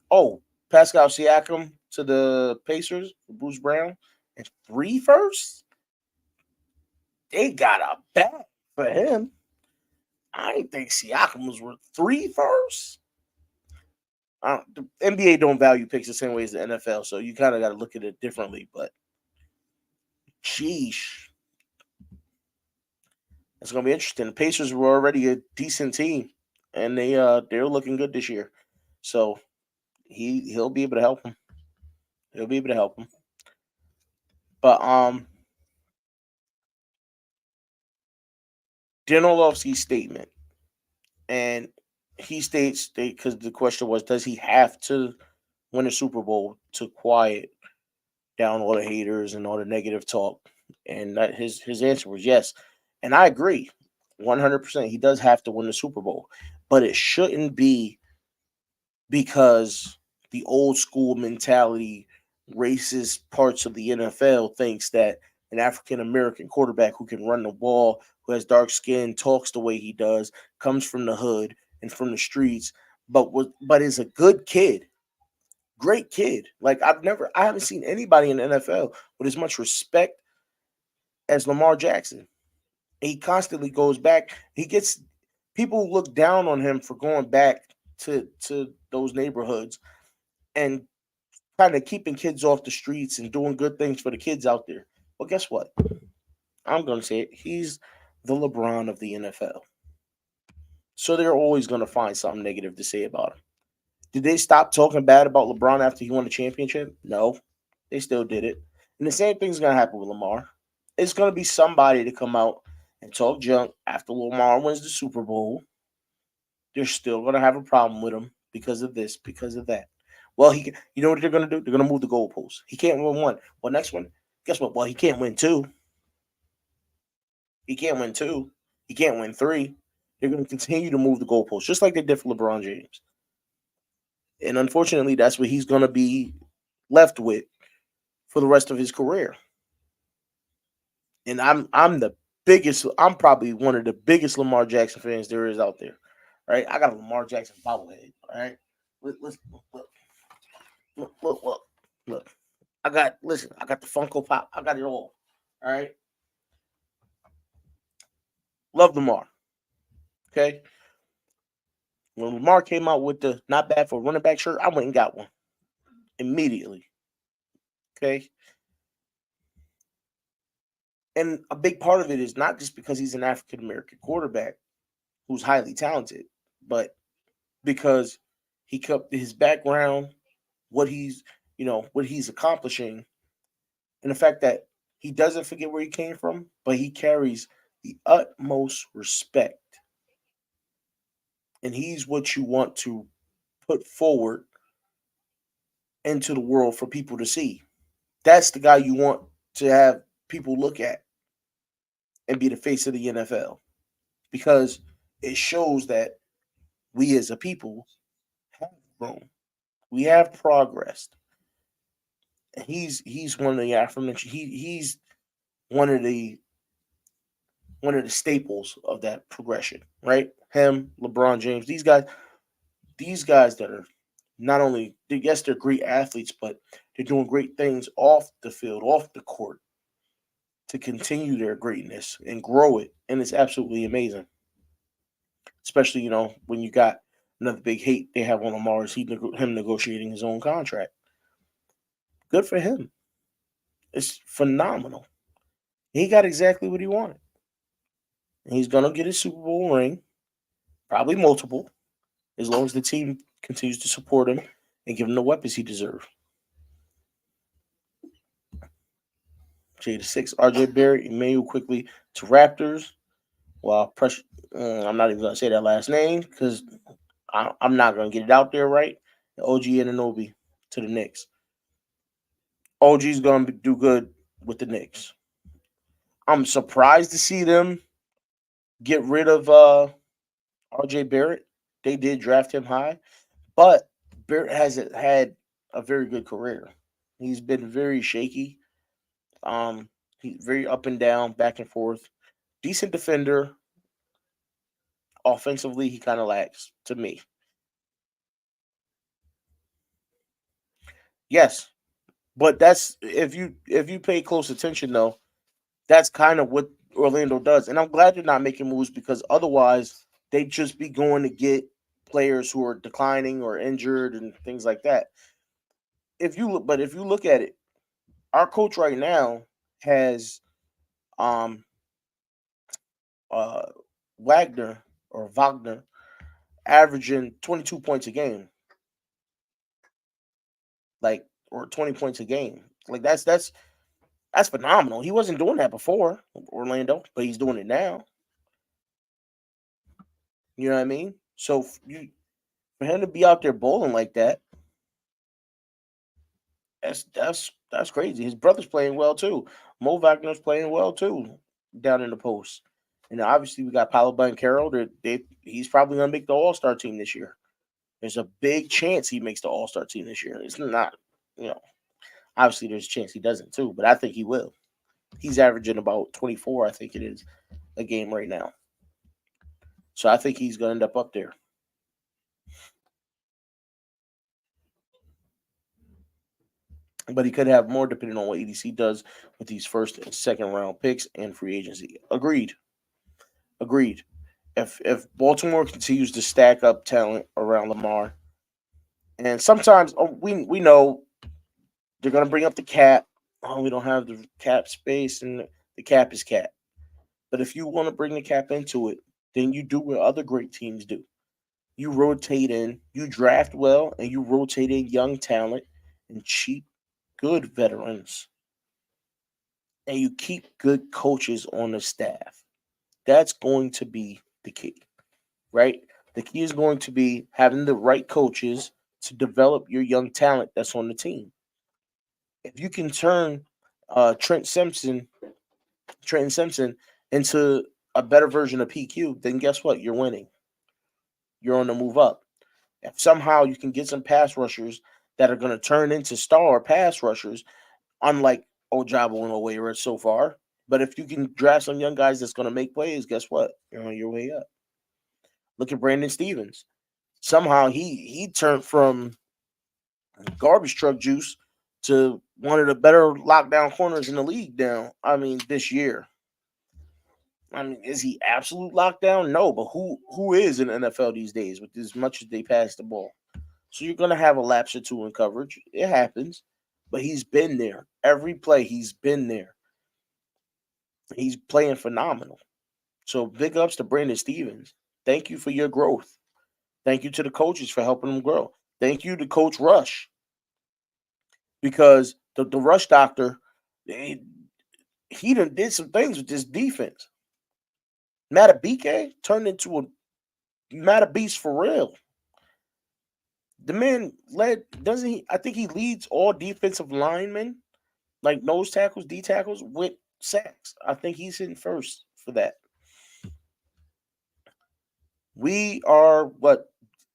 Oh, Pascal Siakam to the Pacers for Bruce Brown and 3 firsts. They got a bag for him. I didn't think Siakam was worth 3 firsts. The NBA don't value picks the same way as the NFL, so you kind of got to look at it differently. But sheesh, it's gonna be interesting. The Pacers were already a decent team, and they're looking good this year. So he'll be able to help him. He'll be able to help him. But Dan Orlovsky's statement, and he states because the question was, does he have to win a Super Bowl to quiet down all the haters and all the negative talk? And that his answer was yes, and I agree, 100%. He does have to win the Super Bowl, but it shouldn't be because the old school mentality, racist parts of the NFL thinks that an African American quarterback who can run the ball, who has dark skin, talks the way he does, comes from the hood and from the streets, but is a good kid, great kid. Like I haven't seen anybody in the NFL with as much respect as Lamar Jackson. He constantly goes back. He gets people look down on him for going back to those neighborhoods and kind of keeping kids off the streets and doing good things for the kids out there. Well, guess what? I'm going to say it. He's the LeBron of the NFL. So they're always going to find something negative to say about him. Did they stop talking bad about LeBron after he won the championship? No. They still did it. And the same thing's going to happen with Lamar. It's going to be somebody to come out and talk junk after Lamar wins the Super Bowl. They're still going to have a problem with him because of this, because of that. Well, you know what they're going to do? They're going to move the goalposts. He can't win one. Well, next one, guess what? Well, he can't win two. He can't win two. He can't win three. They're going to continue to move the goalposts, just like they did for LeBron James. And unfortunately, that's what he's going to be left with for the rest of his career. And I'm probably one of the biggest Lamar Jackson fans there is out there. Right? I got a Lamar Jackson bobblehead. All right. Let's look. I got the Funko Pop. I got it all. All right. Love Lamar. Okay. When Lamar came out with the not bad for running back shirt, I went and got one immediately. Okay. And a big part of it is not just because he's an African American quarterback who's highly talented, but because he kept his background, what he's accomplishing, and the fact that he doesn't forget where he came from, but he carries the utmost respect. And he's what you want to put forward into the world for people to see. That's the guy you want to have people look at and be the face of the NFL because it shows that we as a people have grown. We have progressed. And he's one of the aforementioned. He's one of the staples of that progression, right? Him, LeBron James, these guys that are not only, yes, they're great athletes, but they're doing great things off the field, off the court to continue their greatness and grow it. And it's absolutely amazing. Especially, when you got another big hate they have on Lamar is him negotiating his own contract. Good for him. It's phenomenal. He got exactly what he wanted. And he's going to get his Super Bowl ring, probably multiple, as long as the team continues to support him and give him the weapons he deserves. Jada 6, RJ Barrett, Emmanuel quickly to Raptors. Well, pressure. I'm not even going to say that last name because I'm not going to get it out there right. OG Anunoby to the Knicks. OG's going to do good with the Knicks. I'm surprised to see them get rid of RJ Barrett. They did draft him high, but Barrett hasn't had a very good career. He's been very shaky. He's very up and down, back and forth. Decent defender. Offensively, he kind of lacks to me. Yes, but that's if you pay close attention though, that's kind of what Orlando does. And I'm glad they're not making moves because otherwise they'd just be going to get players who are declining or injured and things like that. If you look at it, our coach right now has um uh Wagner averaging 22 points a game, like or 20 points a game. Like that's phenomenal. He wasn't doing that before Orlando, but he's doing it now. You know what I mean? So for him to be out there bowling like that, that's crazy. His brother's playing well too. Mo Wagner's playing well too down in the post. And obviously we got Paolo Banchero. He's probably gonna make the All Star team this year. There's a big chance he makes the All Star team this year. It's not, you know, obviously there's a chance he doesn't too, but I think he will. He's averaging about 24, I think it is, a game right now. So I think he's gonna end up there. But he could have more depending on what EDC does with these first and second round picks and free agency. Agreed. Agreed. If Baltimore continues to stack up talent around Lamar, and sometimes we know they're gonna bring up the cap. Oh, we don't have the cap space, and the cap is cap. But if you want to bring the cap into it, then you do what other great teams do. You rotate in, you draft well, and you rotate in young talent and cheap, good veterans, and you keep good coaches on the staff. That's going to be the key, right? The key is going to be having the right coaches to develop your young talent that's on the team. If you can turn Trenton Simpson into a better version of PQ, then guess what? You're winning. You're on the move up. If somehow you can get some pass rushers that are going to turn into star pass rushers, unlike Ojabo and Owera so far, but if you can draft some young guys that's going to make plays, guess what? You're on your way up. Look at Brandon Stevens. Somehow he turned from garbage truck juice to one of the better lockdown corners in the league now. I mean, this year. I mean, is he absolute lockdown? No, but who is in the NFL these days with as much as they pass the ball? So you're gonna have a lapse or two in coverage. It happens, but he's been there every play. He's been there. He's playing phenomenal. So big ups to Brandon Stevens. Thank you for your growth. Thank you to the coaches for helping him grow. Thank you to Coach Rush because the Rush doctor, he done did some things with this defense. Matabike turned into a Mata for real. The man doesn't he? I think he leads all defensive linemen, like nose tackles, D tackles, with sacks. I think he's in first for that. We are what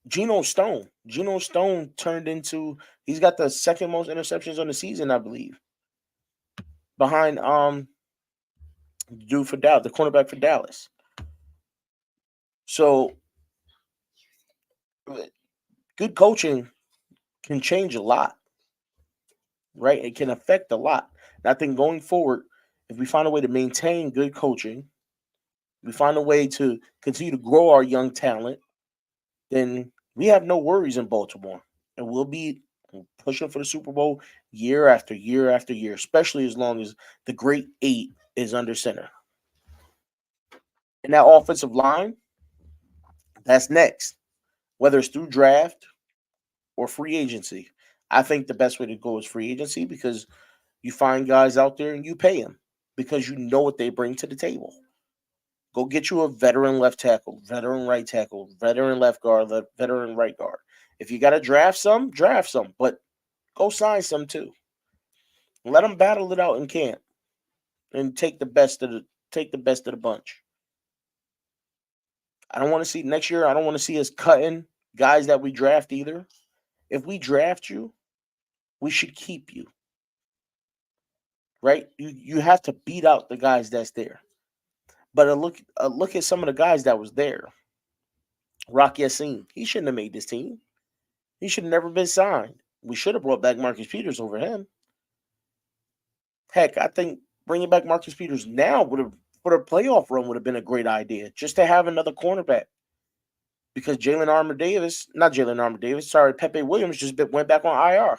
Geno Stone. Geno Stone turned into he's got the second most interceptions on the season, I believe. Behind dude for Dallas, the cornerback for Dallas. So good coaching can change a lot, right? It can affect a lot. And I think going forward, if we find a way to maintain good coaching, we find a way to continue to grow our young talent, then we have no worries in Baltimore. And we'll be pushing for the Super Bowl year after year after year, especially as long as the great eight is under center. And that offensive line, that's next, whether it's through draft or free agency. I think the best way to go is free agency because you find guys out there and you pay them because you know what they bring to the table. Go get you a veteran left tackle, veteran right tackle, veteran left guard, veteran right guard. If you got to draft some, but go sign some too. Let them battle it out in camp and take the best of the bunch. I don't want to see next year. I don't want to see us cutting guys that we draft either. If we draft you, we should keep you. right? You have to beat out the guys that's there. But a look at some of the guys that was there. Rock Yassin, he shouldn't have made this team. He should have never been signed. We should have brought back Marcus Peters over him. Heck, I think bringing back Marcus Peters now would have for a playoff run would have been a great idea. Just to have another cornerback because Jalen Armour Davis, sorry, Pepe Williams went back on IR.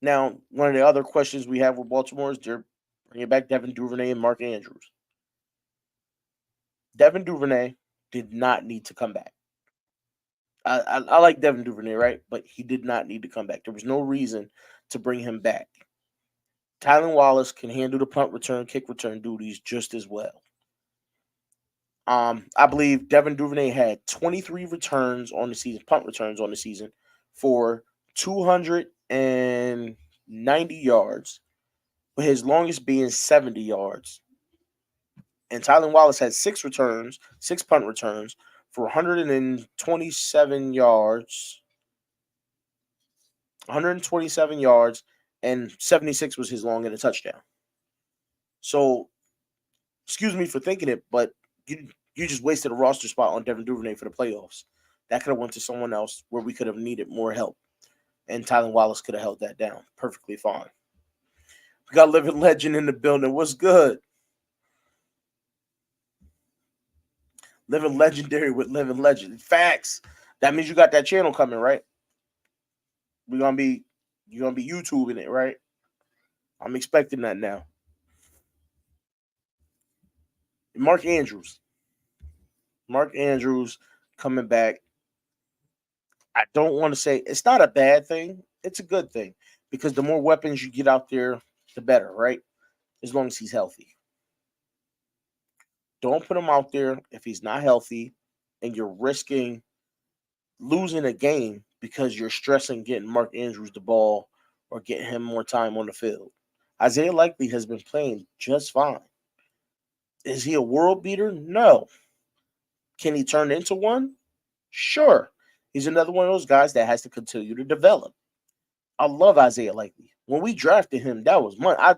Now, one of the other questions we have with Baltimore is they're bringing back Devin Duvernay and Mark Andrews. Devin Duvernay did not need to come back. I like Devin Duvernay, right? But he did not need to come back. There was no reason to bring him back. Tylan Wallace can handle the punt return, kick return duties just as well. I believe Devin Duvernay had 23 returns on the season, punt returns on the season, for 290 yards, with his longest being 70 yards. And Tylan Wallace had six punt returns for 127 yards. 127 yards, and 76 was his long and a touchdown. So, excuse me for thinking it, but you just wasted a roster spot on Devin Duvernay for the playoffs. That could have went to someone else where we could have needed more help. And Tylan Wallace could have held that down perfectly fine. We got Living Legend in the building. What's good? Living Legendary with Living Legend. Facts. That means you got that channel coming, right? You're gonna be YouTubing it, right? I'm expecting that now. Mark Andrews coming back. I don't want to say it's not a bad thing. It's a good thing because the more weapons you get out there, the better, right? As long as he's healthy. Don't put him out there if he's not healthy and you're risking losing a game because you're stressing getting Mark Andrews the ball or getting him more time on the field. Isaiah Likely has been playing just fine. Is he a world beater? No. Can he turn into one? Sure. He's another one of those guys that has to continue to develop. I love Isaiah Likely. When we drafted him, that was money. I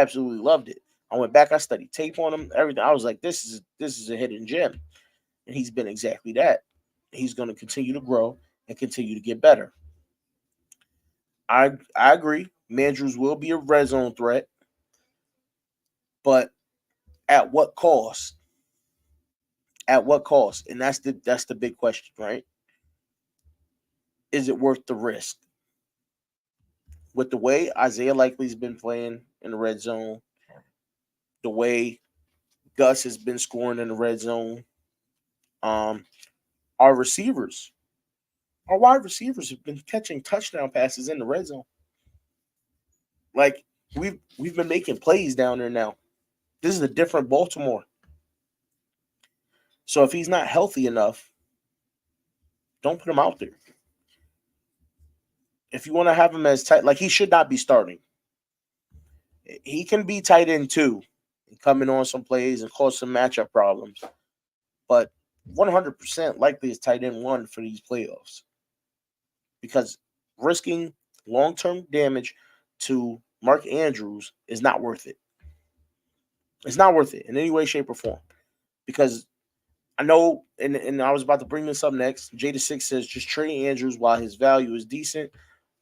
absolutely loved it. I went back, I studied tape on him, everything. I was like, this is a hidden gem. And he's been exactly that. He's going to continue to grow and continue to get better. I agree. Mandrews will be a red zone threat, but at what cost? At what cost? And that's the big question, right? Is it worth the risk? With the way Isaiah Likely's been playing in the red zone, the way Gus has been scoring in the red zone, our wide receivers have been catching touchdown passes in the red zone. Like we've been making plays down there now. This is a different Baltimore. So if he's not healthy enough, don't put him out there. If you want to have him as tight, like he should not be starting. He can be tight end too, coming on some plays and cause some matchup problems. But 100% likely is tight end one for these playoffs. Because risking long-term damage to Mark Andrews is not worth it. It's not worth it in any way, shape, or form. Because I know, and I was about to bring this up next. Jada6 says, just trade Andrews while his value is decent.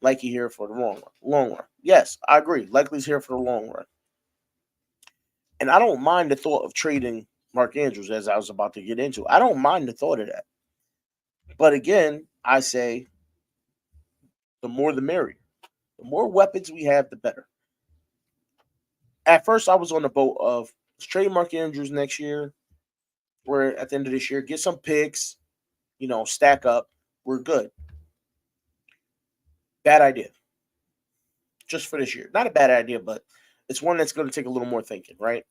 Likely here for the long run. Yes, I agree. Likely's here for the long run. And I don't mind the thought of trading Mark Andrews, as I was about to get into. I don't mind the thought of that. But again, I say the more the merrier. The more weapons we have, the better. At first, I was on the boat of let's trade Mark Andrews next year. We're at the end of this year, get some picks, stack up. We're good. Bad idea. Just for this year. Not a bad idea, but it's one that's going to take a little more thinking, right?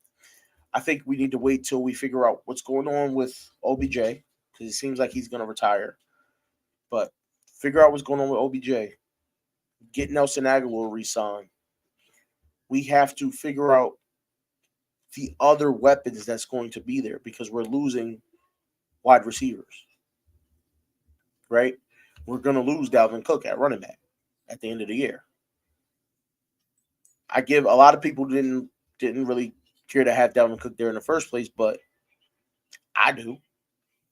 I think we need to wait till we figure out what's going on with OBJ because it seems like he's going to retire. But figure out what's going on with OBJ. Get Nelson Aguilar re-signed. We have to figure out the other weapons that's going to be there because we're losing wide receivers, right? We're going to lose Dalvin Cook at running back at the end of the year. I give a lot of people didn't really care to have Dalvin Cook there in the first place, but I do.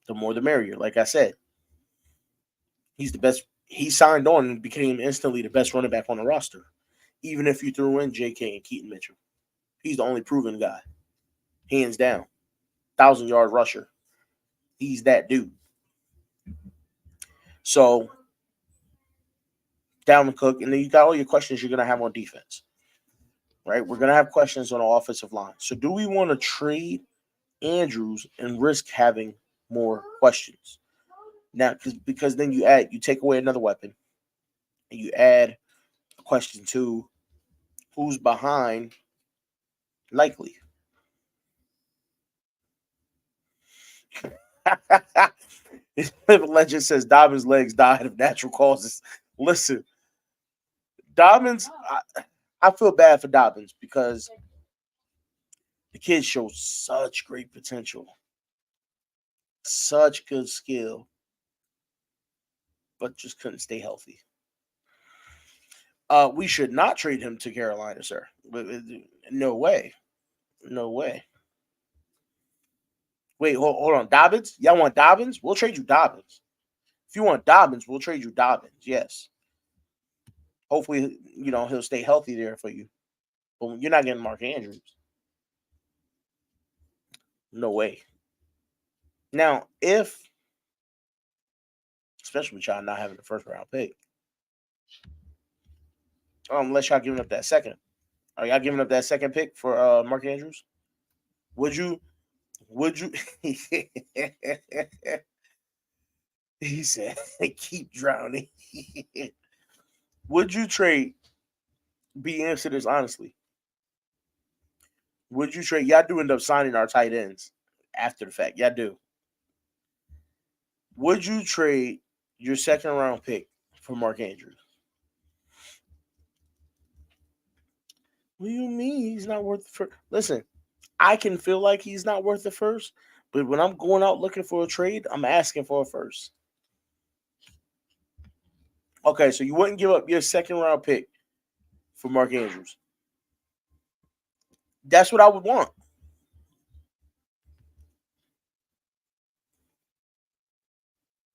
The more the merrier. Like I said, he's the best. He signed on and became instantly the best running back on the roster. Even if you threw in J.K. and Keaton Mitchell, he's the only proven guy, hands down. 1,000-yard rusher. He's that dude. So Dalvin Cook, and then you got all your questions you're gonna have on defense, right? We're gonna have questions on the offensive line. So do we want to trade Andrews and risk having more questions? Now, because then you take away another weapon, and you add a question to who's behind Likely. His legend says Dobbins' legs died of natural causes. Listen, Dobbins, I feel bad for Dobbins because the kid showed such great potential, such good skill, but just couldn't stay healthy. We should not trade him to Carolina, sir. No way. No way. Wait, hold on. Dobbins? Y'all want Dobbins? We'll trade you Dobbins. If you want Dobbins, we'll trade you Dobbins. Yes. Hopefully, he'll stay healthy there for you. But you're not getting Mark Andrews. No way. Now, especially with y'all not having the first round pick, unless y'all giving up that second. Are y'all giving up that second pick for Mark Andrews? Would you? He said, keep drowning. Would you trade? Answer this honestly. Would you trade? Y'all do end up signing our tight ends after the fact. Y'all do. Would you trade your second round pick for Mark Andrews? What do you mean he's not worth the first? Listen, I can feel like he's not worth the first, but when I'm going out looking for a trade, I'm asking for a first. Okay, so you wouldn't give up your second round pick for Mark Andrews. That's what I would want.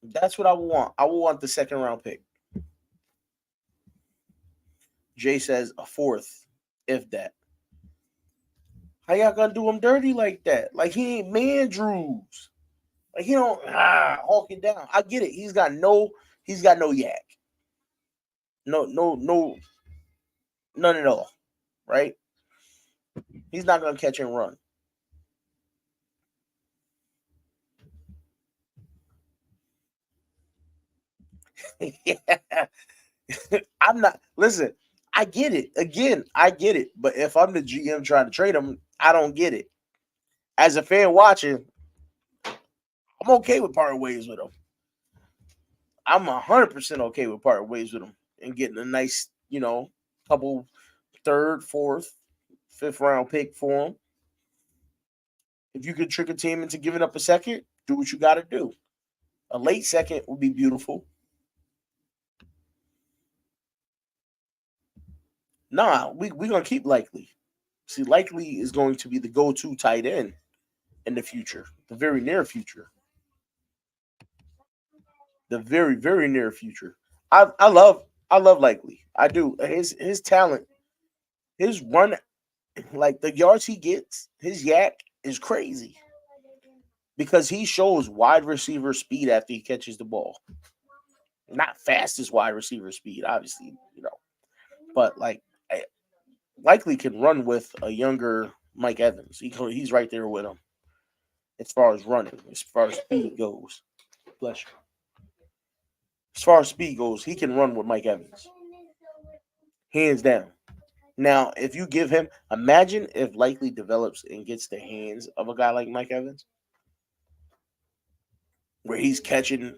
That's what I would want. I would want the second round pick. Jay says a fourth, if that. How y'all gonna do him dirty like that? Like he ain't Mandrews. Like he don't hawk it down. I get it. He's got no yak. No, none at all. Right? He's not gonna catch and run. I'm not. Listen, I get it. Again, I get it. But if I'm the GM trying to trade him, I don't get it. As a fan watching, I'm okay with parting ways with him. I'm 100% okay with parting ways with him and getting a nice, couple third, fourth, fifth round pick for him. If you could trick a team into giving up a second, do what you got to do. A late second would be beautiful. Nah, we're going to keep Likely. See, Likely is going to be the go-to tight end in the future, the very near future. The very, very near future. I love Likely. I do. His talent, his run, like the yards he gets, his yak is crazy. Because he shows wide receiver speed after he catches the ball. Not fastest wide receiver speed, obviously, but Likely can run with a younger Mike Evans. He's right there with him as far as running, as far as speed goes. Bless you. As far as speed goes, he can run with Mike Evans. Hands down. Now, if you give him, imagine if Likely develops and gets the hands of a guy like Mike Evans, where he's catching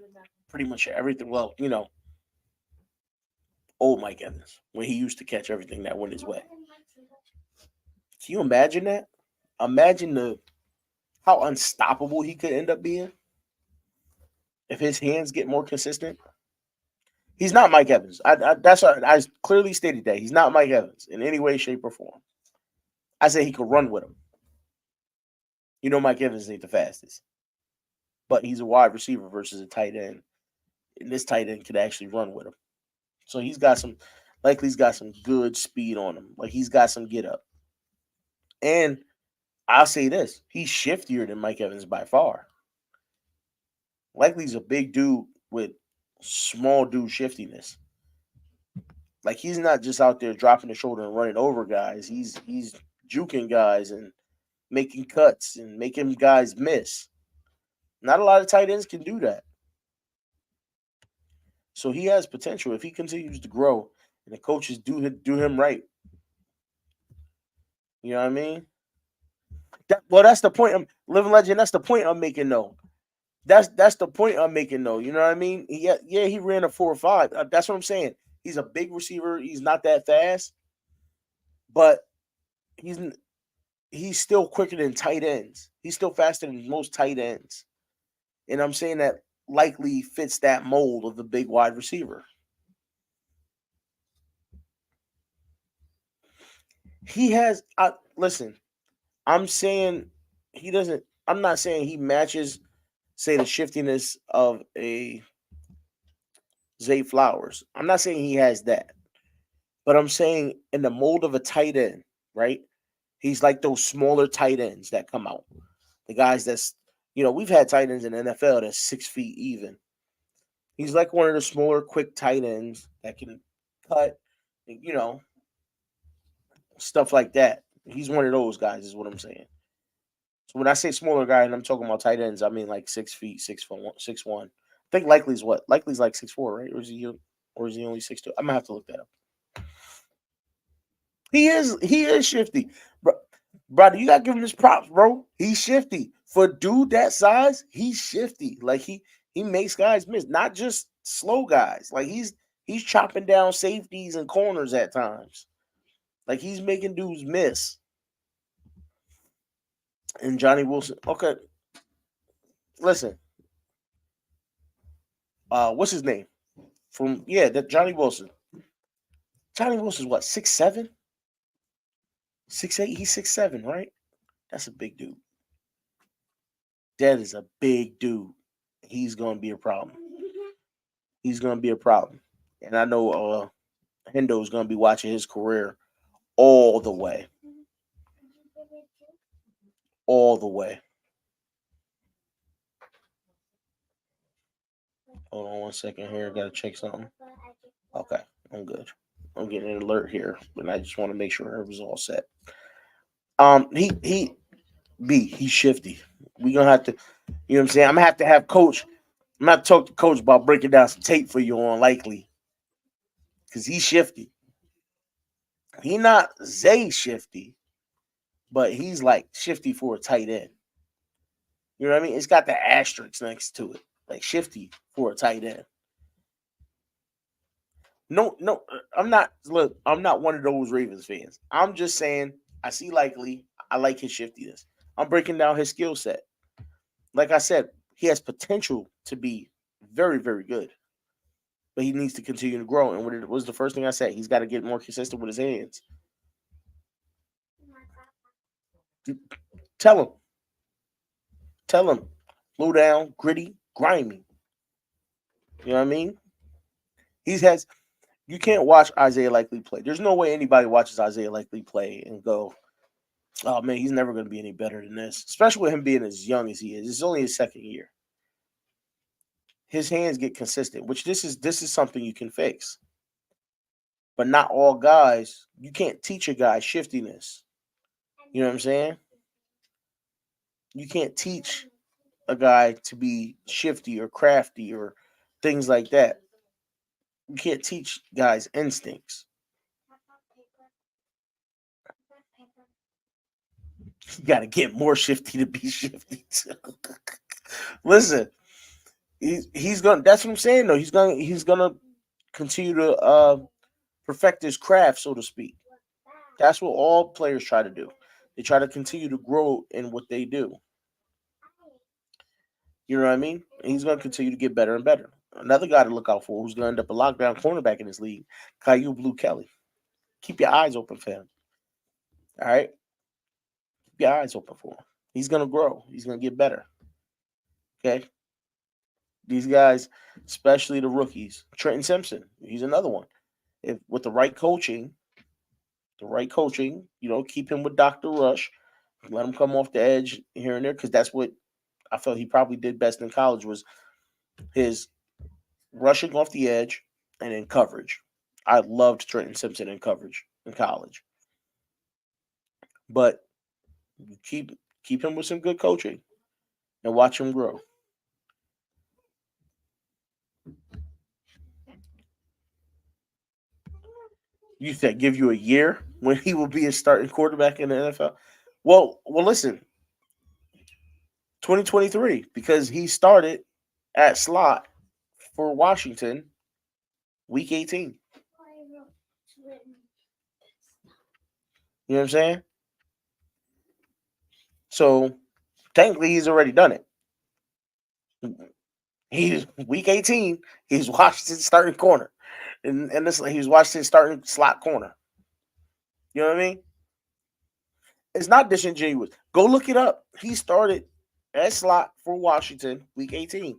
pretty much everything. Well, old Mike Evans, when he used to catch everything that went his way. Can you imagine that? Imagine how unstoppable he could end up being if his hands get more consistent. He's not Mike Evans. That's what I clearly stated that he's not Mike Evans in any way, shape, or form. I said he could run with him. You know, Mike Evans ain't the fastest, but he's a wide receiver versus a tight end, and this tight end could actually run with him. So he's got some, likely he's got some good speed on him. Like he's got some get up. And I'll say this: he's shiftier than Mike Evans by far. Likely he's a big dude with small dude shiftiness. Like he's not just out there dropping the shoulder and running over guys. He's juking guys and making cuts and making guys miss. Not a lot of tight ends can do that. So he has potential if he continues to grow and the coaches do him right. You know what I mean? That's the point. Living legend. That's the point I'm making. Though. That's the point I'm making. Though. You know what I mean? Yeah. He ran a 4.5. That's what I'm saying. He's a big receiver. He's not that fast, but he's still quicker than tight ends. He's still faster than most tight ends. And I'm saying that likely fits that mold of the big wide receiver. He has listen, I'm saying he doesn't I'm not saying he matches say the shiftiness of a Zay Flowers. I'm not saying he has that. But I'm saying in the mold of a tight end, right? He's like those smaller tight ends that come out. The guys that's, we've had tight ends in the NFL that's 6 feet even. He's like one of the smaller, quick tight ends that can cut, stuff like that. He's one of those guys, is what I'm saying. So when I say smaller guy and I'm talking about tight ends, I mean like 6 feet, 6'1", 6'1". I think Likely's what? Likely's like 6'4", right? Or is he only 6'2"? I'm gonna have to look that up. He is shifty. Brother, you gotta give him his props, bro. He's shifty. For a dude that size, he's shifty. Like he makes guys miss, not just slow guys. Like he's chopping down safeties and corners at times. Like he's making dudes miss. And Johnny Wilson, okay. Listen. What's his name? That Johnny Wilson. Johnny Wilson's what, 6'7"? 6'8"? He's 6'7", right? That's a big dude. That is a big dude. He's gonna be a problem. He's gonna be a problem. And I know Hendo's gonna be watching his career all the way. All the way. Hold on one second here. Gotta check something. Okay, I'm good. I'm getting an alert here, but I just want to make sure it was all set. He's shifty. We gonna have to, you know what I'm saying? I'm gonna have to have coach. I'm gonna have to talk to coach about breaking down some tape for you on Likely, because he's shifty. He not Zay shifty, but he's like shifty for a tight end. You know what I mean? It's got the asterisk next to it, like shifty for a tight end. No, I'm not. Look, I'm not one of those Ravens fans. I'm just saying I see Likely. I like his shiftiness. I'm breaking down his skill set. Like I said, he has potential to be very, very good, but he needs to continue to grow. And what was the first thing I said? He's got to get more consistent with his hands. Tell him, slow down, gritty, grimy. You know what I mean? You can't watch Isaiah Likely play. There's no way anybody watches Isaiah Likely play and go, oh man, he's never going to be any better than this. Especially with him being as young as he is. It's only his second year. His hands get consistent, which this is something you can fix. But not all guys, you can't teach a guy shiftiness. You know what I'm saying? You can't teach a guy to be shifty or crafty or things like that. You can't teach guys instincts. You got to get more shifty to be shifty. Listen, he's gonna. That's what I'm saying. Though he's gonna continue to perfect his craft, so to speak. That's what all players try to do. They try to continue to grow in what they do. You know what I mean? And he's gonna continue to get better and better. Another guy to look out for who's going to end up a lockdown cornerback in this league, Caillou Blue Kelly. Keep your eyes open for him. All right? Keep your eyes open for him. He's going to grow. He's going to get better. Okay? These guys, especially the rookies. Trenton Simpson, he's another one. If with the right coaching, keep him with Dr. Rush. Let him come off the edge here and there because that's what I felt he probably did best in college was his rushing off the edge and in coverage. I loved Trenton Simpson in coverage in college. But keep him with some good coaching and watch him grow. You said give you a year when he will be a starting quarterback in the NFL? Well, listen, 2023 because he started at slot for Washington week 18. You know what I'm saying? So technically he's already done it. He's week 18, he's Washington starting corner. And this he was Washington starting slot corner. You know what I mean? It's not disingenuous. Go look it up. He started at slot for Washington week 18.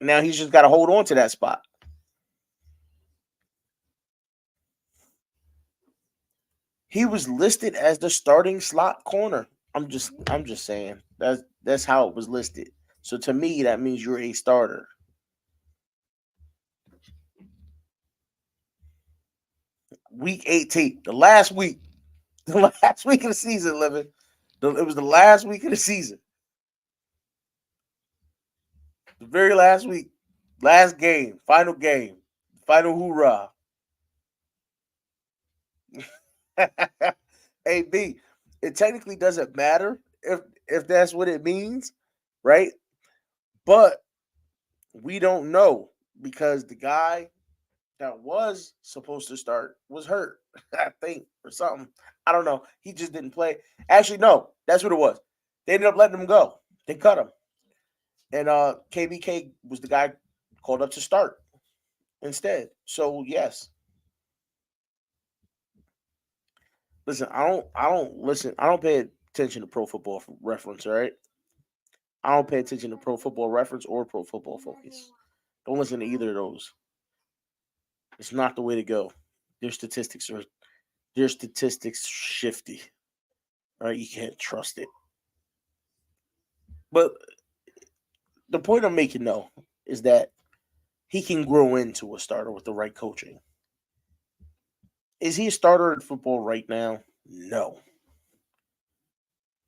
Now he's just got to hold on to that spot. He was listed as the starting slot corner. I'm just saying. That's how it was listed. So to me, that means you're a starter. Week 18, the last week. The last week of the season, Living. It was the last week of the season. The very last week. Last game. Final game. Final hoorah. Hey, B, it technically doesn't matter if that's what it means, right? But we don't know because the guy that was supposed to start was hurt, I think, or something. I don't know. He just didn't play. Actually, no, that's what it was. They ended up letting him go. They cut him. And KBK was the guy called up to start instead. So yes. Listen, I don't pay attention to Pro Football Reference, all right? I don't pay attention to Pro Football Reference or Pro Football Focus. Don't listen to either of those. It's not the way to go. Their statistics shifty. Right? You can't trust it. But the point I'm making though is that he can grow into a starter with the right coaching. Is he a starter in football right now? No.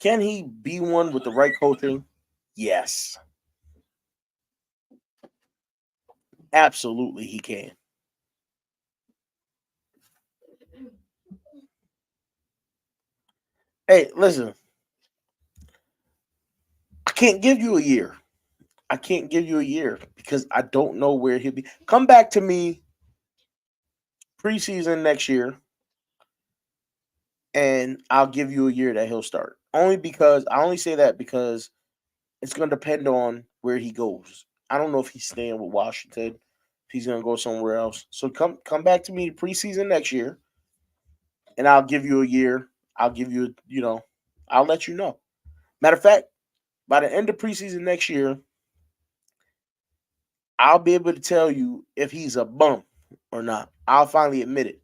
Can he be one with the right coaching? Yes. Absolutely he can. Hey, listen. I can't give you a year. I can't give you a year because I don't know where he'll be. Come back to me preseason next year and I'll give you a year that he'll start. I only say that because it's going to depend on where he goes. I don't know if he's staying with Washington, if he's going to go somewhere else. So come back to me preseason next year, and I'll give you a year. I'll give you, I'll let you know. Matter of fact, by the end of preseason next year, I'll be able to tell you if he's a bum or not. I'll finally admit it.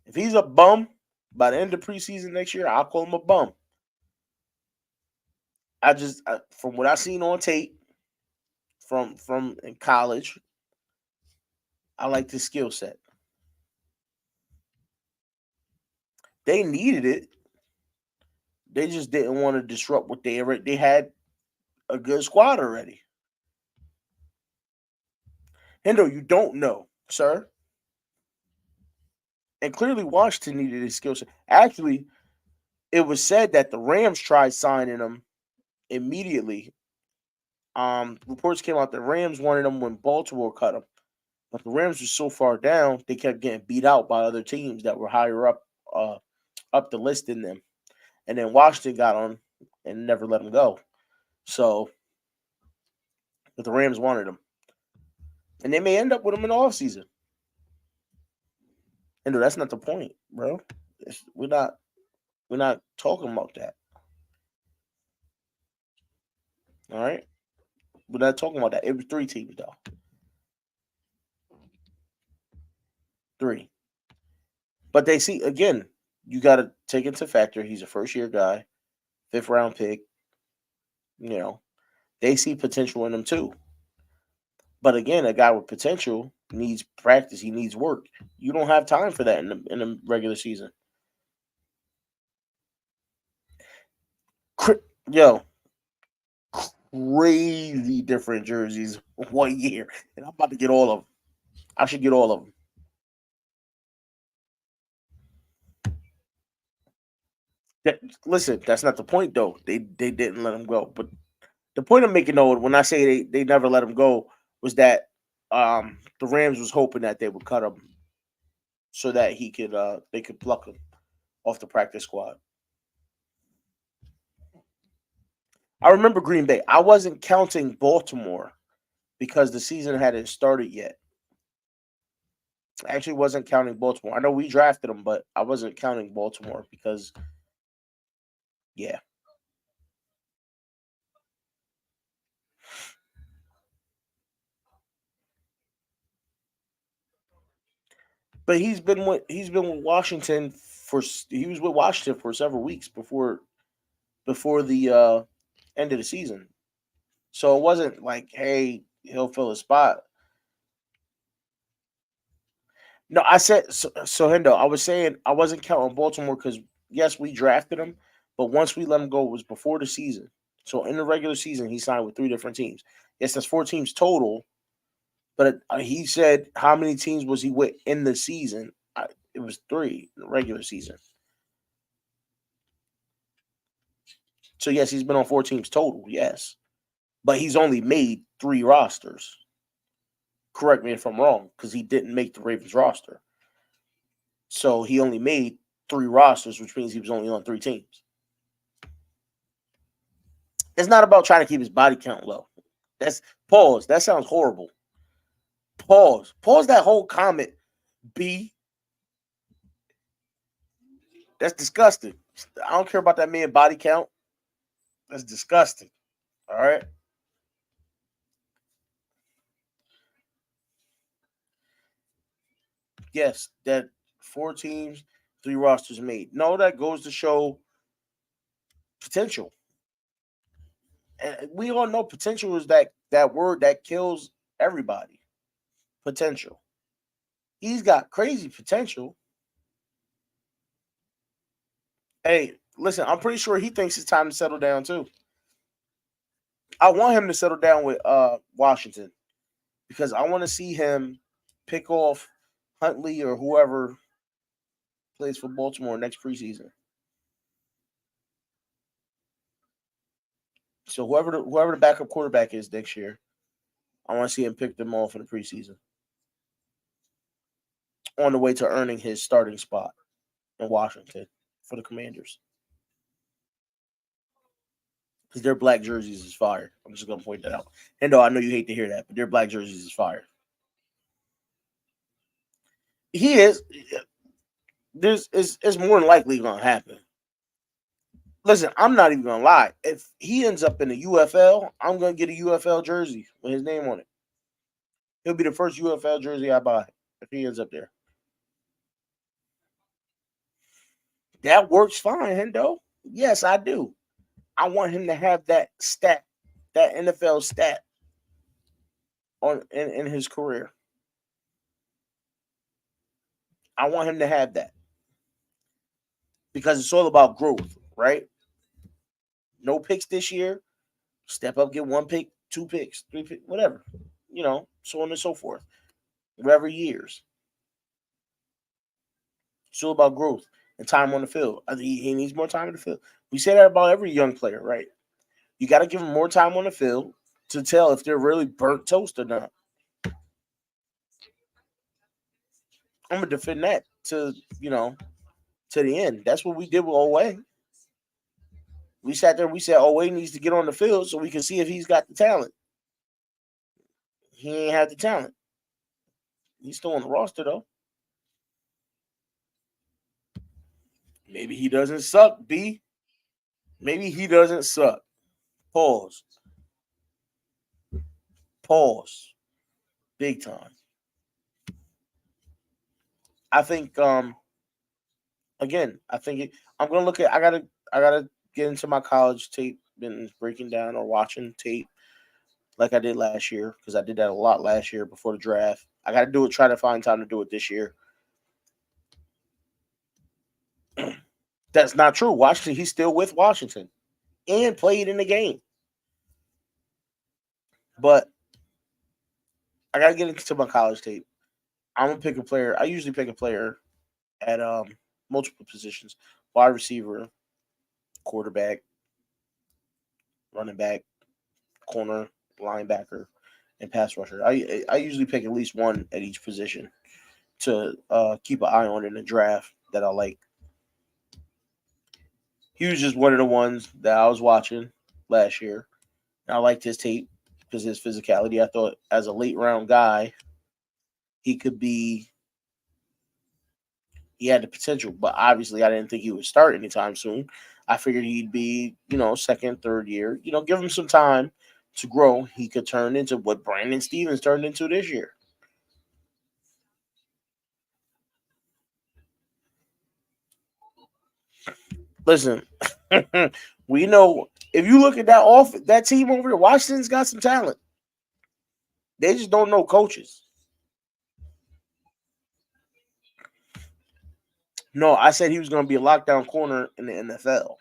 If he's a bum by the end of preseason next year, I'll call him a bum. From what I've seen on tape from in college, I like the skill set. They needed it. They just didn't want to disrupt what they had a good squad already. Hendo, you don't know, sir. And clearly Washington needed his skill set. Actually, it was said that the Rams tried signing him immediately. Reports came out the Rams wanted him when Baltimore cut him. But the Rams were so far down, they kept getting beat out by other teams that were higher up the list than them. And then Washington got on and never let him go. So, but the Rams wanted him, and they may end up with him in the offseason. And no, that's not the point, bro. We're not talking about that. All right, we're not talking about that. It was 3 teams though. 3. But they see again. You got to take into factor he's a first year guy, 5th-round pick. You know, they see potential in him too. But again, a guy with potential needs practice. He needs work. You don't have time for that in the regular season. Yo, crazy different jerseys 1 year, and I'm about to get all of them. I should get all of them. Listen, that's not the point though. They didn't let him go. But the point I'm making though, when I say they never let him go, was that the Rams was hoping that they would cut him so that they could pluck him off the practice squad. I remember Green Bay. I wasn't counting Baltimore because the season hadn't started yet. I actually wasn't counting Baltimore. I know we drafted them, but I wasn't counting Baltimore because, yeah. But he's been with Washington he was with Washington for several weeks before the end of the season. So it wasn't like, hey, he'll fill a spot. No, I said so Hendo, I was saying I wasn't counting Baltimore because yes, we drafted him, but once we let him go, it was before the season. So in the regular season, he signed with 3 different teams. Yes, that's 4 teams total, but he said how many teams was he with in the season? It was 3 in the regular season. So yes, he's been on 4 teams total. Yes, but he's only made 3 rosters. Correct me if I'm wrong, because he didn't make the Ravens roster. So he only made 3 rosters, which means he was only on 3 teams. It's not about trying to keep his body count low. That's pause. That sounds horrible. Pause. Pause that whole comment. B. That's disgusting. I don't care about that man body count. That's disgusting. All right. Yes, that 4 teams, 3 rosters made. No, that goes to show potential. And we all know potential is that word that kills everybody. Potential. He's got crazy potential. Hey, listen, I'm pretty sure he thinks it's time to settle down too. I want him to settle down with Washington because I want to see him pick off Huntley or whoever plays for Baltimore next preseason. So whoever the backup quarterback is next year, I want to see him pick them off in the preseason on the way to earning his starting spot in Washington for the Commanders. Because their black jerseys is fire. I'm just gonna point that out. And though I know you hate to hear that, but their black jerseys is fire. He is. It's more than likely gonna happen. Listen, I'm not even gonna lie. If he ends up in the UFL, I'm gonna get a UFL jersey with his name on it. He'll be the first UFL jersey I buy if he ends up there. That works fine, Hendo. Yes, I do. I want him to have that stat, that NFL stat in his career. I want him to have that because it's all about growth, right? No picks this year. Step up, get 1 pick, 2 picks, 3 picks, whatever. So on and so forth. Whatever years. It's all about growth and time on the field. He needs more time on the field. We say that about every young player, right? You got to give them more time on the field to tell if they're really burnt toast or not. I'm gonna defend that to the end. That's what we did with Oway. We sat there. We said, "Oh, Wade needs to get on the field so we can see if he's got the talent." He ain't had the talent. He's still on the roster though. Maybe he doesn't suck, B. Maybe he doesn't suck. Pause. Pause. Big time. I think again, I'm gonna look at I gotta get into my college tape, been breaking down or watching tape like I did last year, because I did that a lot last year before the draft. I gotta do it, try to find time to do it this year. That's not true. Washington, he's still with Washington and played in the game. But I gotta get into my college tape. I'm gonna pick a player. I usually pick a player at multiple positions: wide receiver, quarterback, running back, corner, linebacker, and pass rusher. I usually pick at least one at each position to keep an eye on in the draft that I like. He was just one of the ones that I was watching last year. I liked his tape because his physicality. I thought as a late round guy, he could be. He had the potential, but obviously I didn't think he would start anytime soon. I figured he'd be, second, third year. Give him some time to grow. He could turn into what Brandon Stevens turned into this year. Listen, we know if you look at that team over there, Washington's got some talent. They just don't know coaches. No, I said he was going to be a lockdown corner in the NFL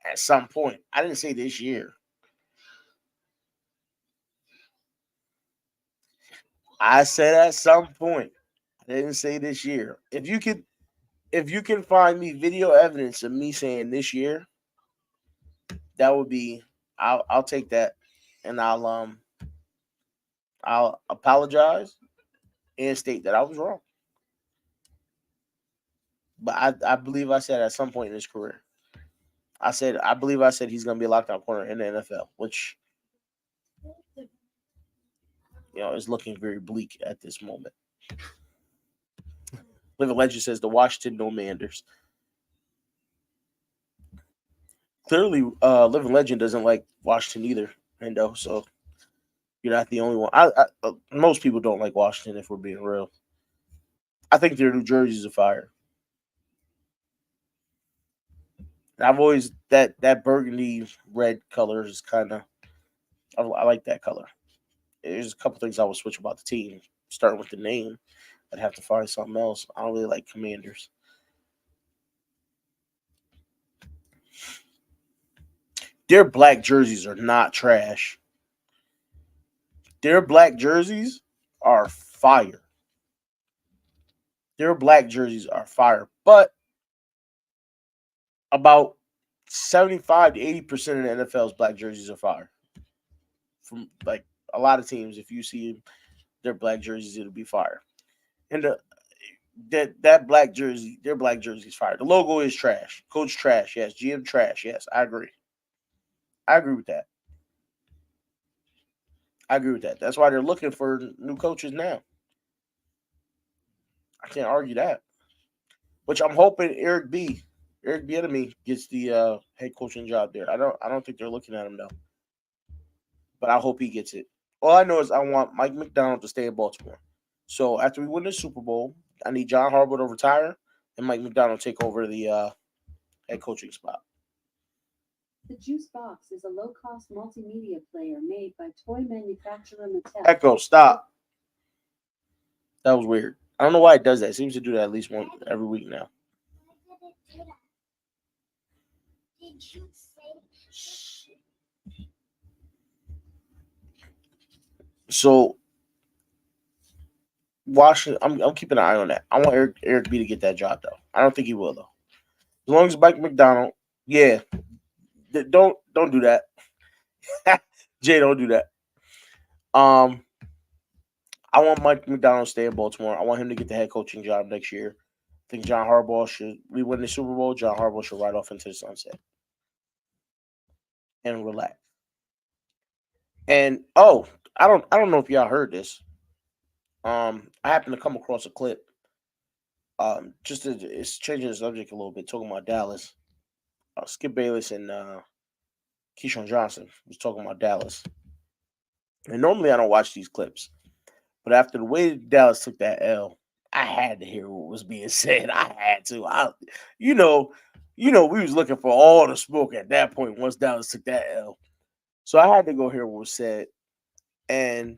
at some point. I didn't say this year. I said at some point. I didn't say this year. If you can find me video evidence of me saying this year, that would be I'll take that, and I'll apologize and state that I was wrong. But I believe I said at some point in his career. I believe I said he's going to be a lockdown corner in the NFL, which is looking very bleak at this moment. Living Legend says the Washington No Manders. Clearly, Living Legend doesn't like Washington either, Hendo. So you're not the only one. Most people don't like Washington, if we're being real. I think their New Jerseys are fire. I've always that burgundy red color is kind of I like that color. There's a couple things I would switch about the team, starting with the name. I'd have to find something else. I don't really like Commanders. Their black jerseys are not trash. Their black jerseys are fire. Their black jerseys are fire. But about 75 to 80% of the NFL's black jerseys are fire. From like a lot of teams, if you see their black jerseys, it'll be fire. And that black jersey, their black jersey is fire. The logo is trash. Coach trash, yes. GM trash, yes. I agree. I agree with that. I agree with that. That's why they're looking for new coaches now. I can't argue that. Which I'm hoping Eric Bieniemy gets the head coaching job there. I don't think they're looking at him though, but I hope he gets it. All I know is I want Mike McDonald to stay in Baltimore. So after we win the Super Bowl, I need John Harbaugh to retire and Mike McDonald take over the head coaching spot. The Juice Box is a low-cost multimedia player made by toy manufacturer Mattel. Echo, stop. That was weird. I don't know why it does that. It seems to do that at least one every week now. So Washington, I'm keeping an eye on that. I want Eric B to get that job though. I don't think he will though. As long as Mike McDonald, yeah, don't do that. Jay, don't do that. Um, I want Mike McDonald to stay in Baltimore. I want him to get the head coaching job next year. I think John Harbaugh should. We win the Super Bowl. John Harbaugh should ride off into the sunset. and relax. And I don't know if y'all heard this. I happened to come across a clip. It's changing the subject a little bit, talking about Dallas. Skip Bayless and Keyshawn Johnson was talking about Dallas. And normally I don't watch these clips, but after the way Dallas took that L, I had to hear what was being said. I had to. You know, we was looking for all the smoke at that point once Dallas took that L. So I had to go hear what was said, and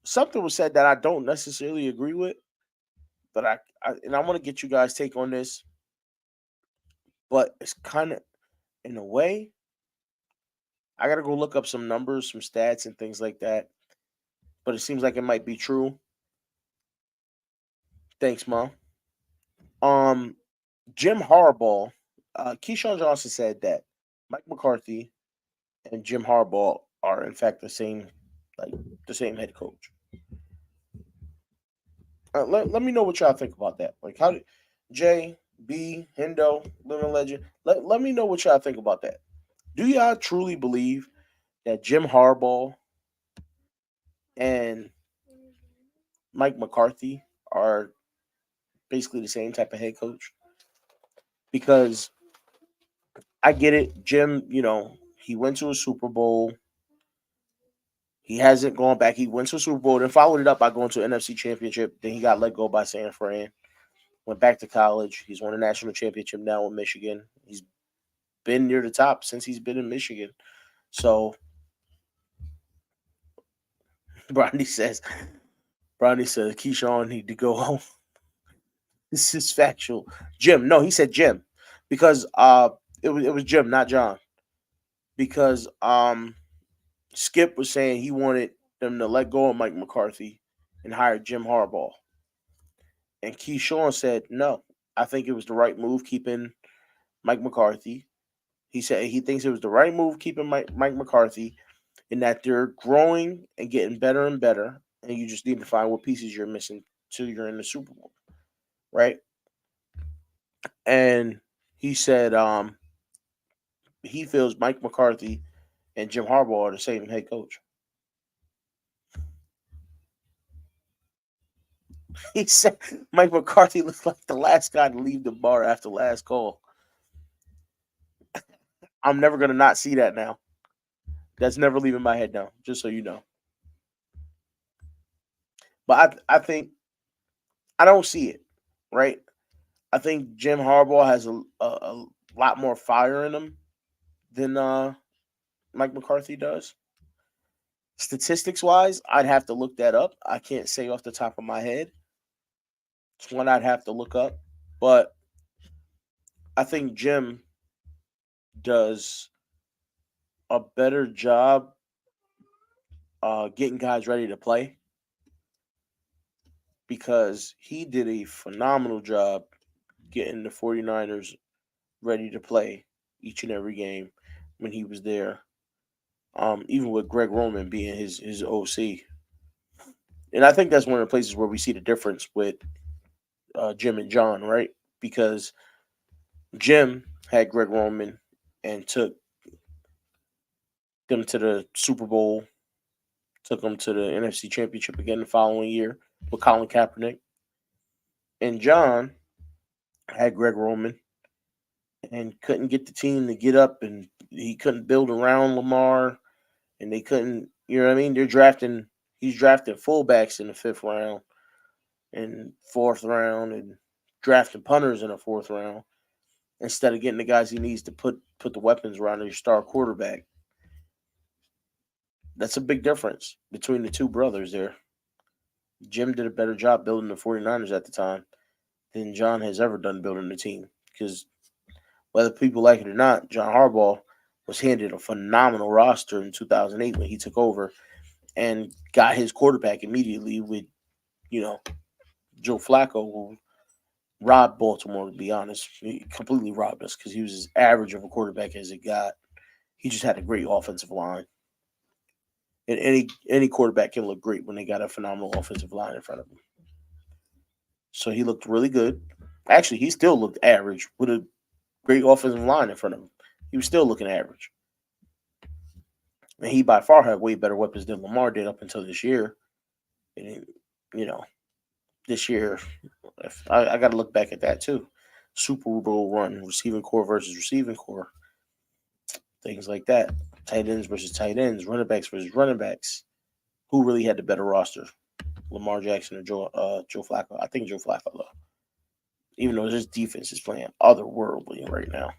something was said that I don't necessarily agree with, but I want to get you guys' take on this. But it's kind of in a way, I gotta go look up some numbers, some stats, and things like that. But it seems like it might be true. Thanks, Mom. Um, Jim Harbaugh, Keyshawn Johnson said that Mike McCarthy and Jim Harbaugh are in fact like the same head coach. Let me know what y'all think about that. Like, how did J, B, Hendo, Living Legend? Let me know what y'all think about that. Do y'all truly believe that Jim Harbaugh and Mike McCarthy are basically the same type of head coach? Because I get it, Jim. He went to a Super Bowl. He hasn't gone back. He went to a Super Bowl, then followed it up by going to an NFC Championship. Then he got let go by San Fran. Went back to college. He's won a national championship now with Michigan. He's been near the top since he's been in Michigan. So Bronny says, Keyshawn need to go home. This is factual. Jim, no, he said Jim, because it was Jim, not John. Because Skip was saying he wanted them to let go of Mike McCarthy and hire Jim Harbaugh, and Keyshawn said no. I think it was the right move keeping Mike McCarthy. He said he thinks it was the right move keeping Mike McCarthy, and that they're growing and getting better and better, and you just need to find what pieces you're missing till you're in the Super Bowl, right? And he said he feels Mike McCarthy and Jim Harbaugh are the same head coach. He said Mike McCarthy looks like the last guy to leave the bar after last call. I'm never gonna not see that now. That's never leaving my head now, just so you know. But I think I don't see it, right? I think Jim Harbaugh has a lot more fire in him than Mike McCarthy does. Statistics wise, I'd have to look that up. I can't say off the top of my head. It's one I'd have to look up. But I think Jim does a better job getting guys ready to play, because he did a phenomenal job getting the 49ers ready to play each and every game when he was there. Even with Greg Roman being his OC. And I think that's one of the places where we see the difference with Jim and John, right? Because Jim had Greg Roman and took them to the Super Bowl, took them to the NFC Championship again the following year with Colin Kaepernick. And John had Greg Roman and couldn't get the team to get up, and he couldn't build around Lamar, and they couldn't, you know what I mean? He's drafting fullbacks in the fifth round and fourth round, and drafting punters in the fourth round instead of getting the guys he needs to put the weapons around your star quarterback. That's a big difference between the two brothers there. Jim did a better job building the 49ers at the time than John has ever done building the team. Because whether people like it or not, John Harbaugh was handed a phenomenal roster in 2008 when he took over and got his quarterback immediately with, Joe Flacco, who robbed Baltimore, to be honest. He completely robbed us because he was as average of a quarterback as it got. He just had a great offensive line. And any quarterback can look great when they got a phenomenal offensive line in front of him. So he looked really good. Actually, he still looked average with a great offensive line in front of him. He was still looking average. And he by far had way better weapons than Lamar did up until this year. And, you know, this year, I got to look back at that too. Super Bowl run, receiving core versus receiving core, things like that. Tight ends versus tight ends, running backs versus running backs. Who really had the better roster? Lamar Jackson or Joe Flacco? I think Joe Flacco, though. Even though his defense is playing otherworldly right now.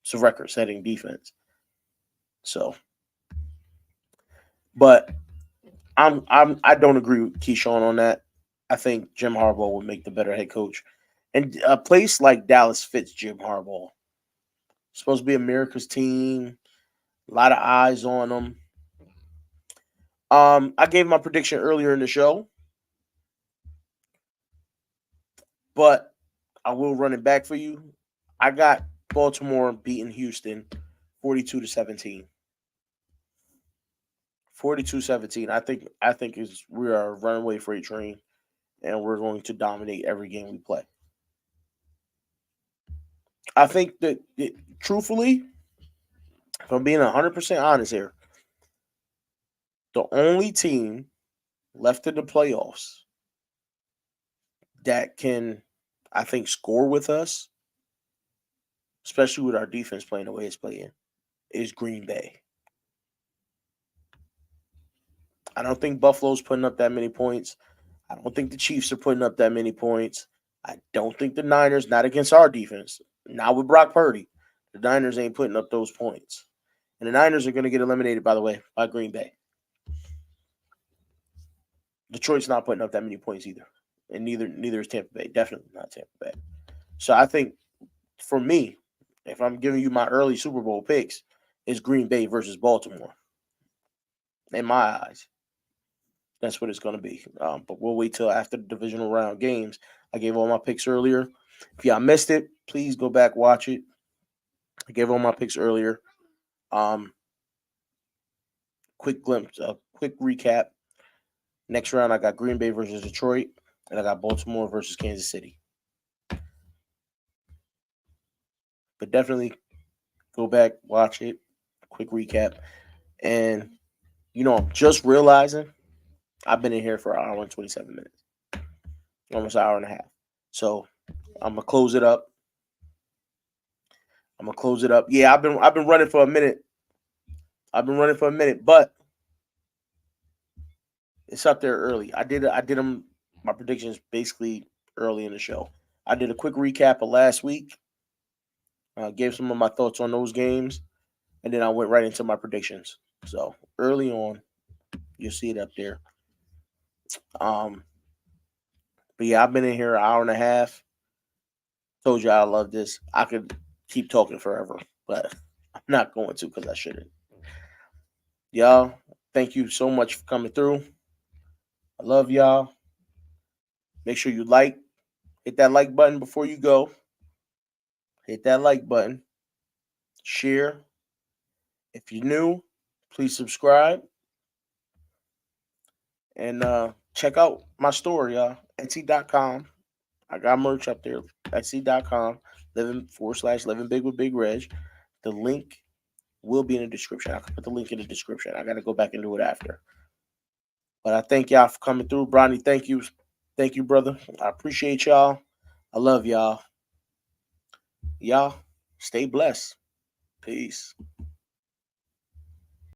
It's a record-setting defense. So, but I don't agree with Keyshawn on that. I think Jim Harbaugh would make the better head coach. And a place like Dallas fits Jim Harbaugh. Supposed to be America's team. A lot of eyes on them. I gave my prediction earlier in the show, but I will run it back for you. I got Baltimore beating Houston 42-17. 42-17. I think we are a runaway freight train, and we're going to dominate every game we play. I think that, truthfully, if I'm being 100% honest here, the only team left in the playoffs that can, I think, score with us, especially with our defense playing the way it's playing, is Green Bay. I don't think Buffalo's putting up that many points. I don't think the Chiefs are putting up that many points. I don't think the Niners, not against our defense, not with Brock Purdy, the Niners ain't putting up those points. And the Niners are going to get eliminated, by the way, by Green Bay. Detroit's not putting up that many points either. And neither is Tampa Bay. Definitely not Tampa Bay. So I think, for me, if I'm giving you my early Super Bowl picks, it's Green Bay versus Baltimore. In my eyes, that's what it's going to be. But we'll wait till after the divisional round games. I gave all my picks earlier. If y'all missed it, please go back, watch it. I gave all my picks earlier. Quick glimpse, quick recap. Next round, I got Green Bay versus Detroit, and I got Baltimore versus Kansas City. But definitely go back, watch it. Quick recap. And, I'm just realizing I've been in here for an hour and 27 minutes. Almost an hour and a half. So I'm gonna close it up. Yeah, I've been running for a minute. But it's up there early. I did them my predictions basically early in the show. I did a quick recap of last week. Gave some of my thoughts on those games, and then I went right into my predictions. So early on, you'll see it up there. But yeah, I've been in here an hour and a half. Told you I love this. I could keep talking forever, but I'm not going to because I shouldn't. Y'all, thank you so much for coming through. I love y'all. Make sure you hit that like button before you go. Hit that like button. Share. If you're new, please subscribe. And check out my store, y'all. Etsy.com. I got merch up there. Etsy.com. Living big with Big Reg. The link will be in the description. I can put the link in the description. I got to go back and do it after. But I thank y'all for coming through. Bronny, thank you. Thank you, brother. I appreciate y'all. I love y'all. Y'all, stay blessed. Peace.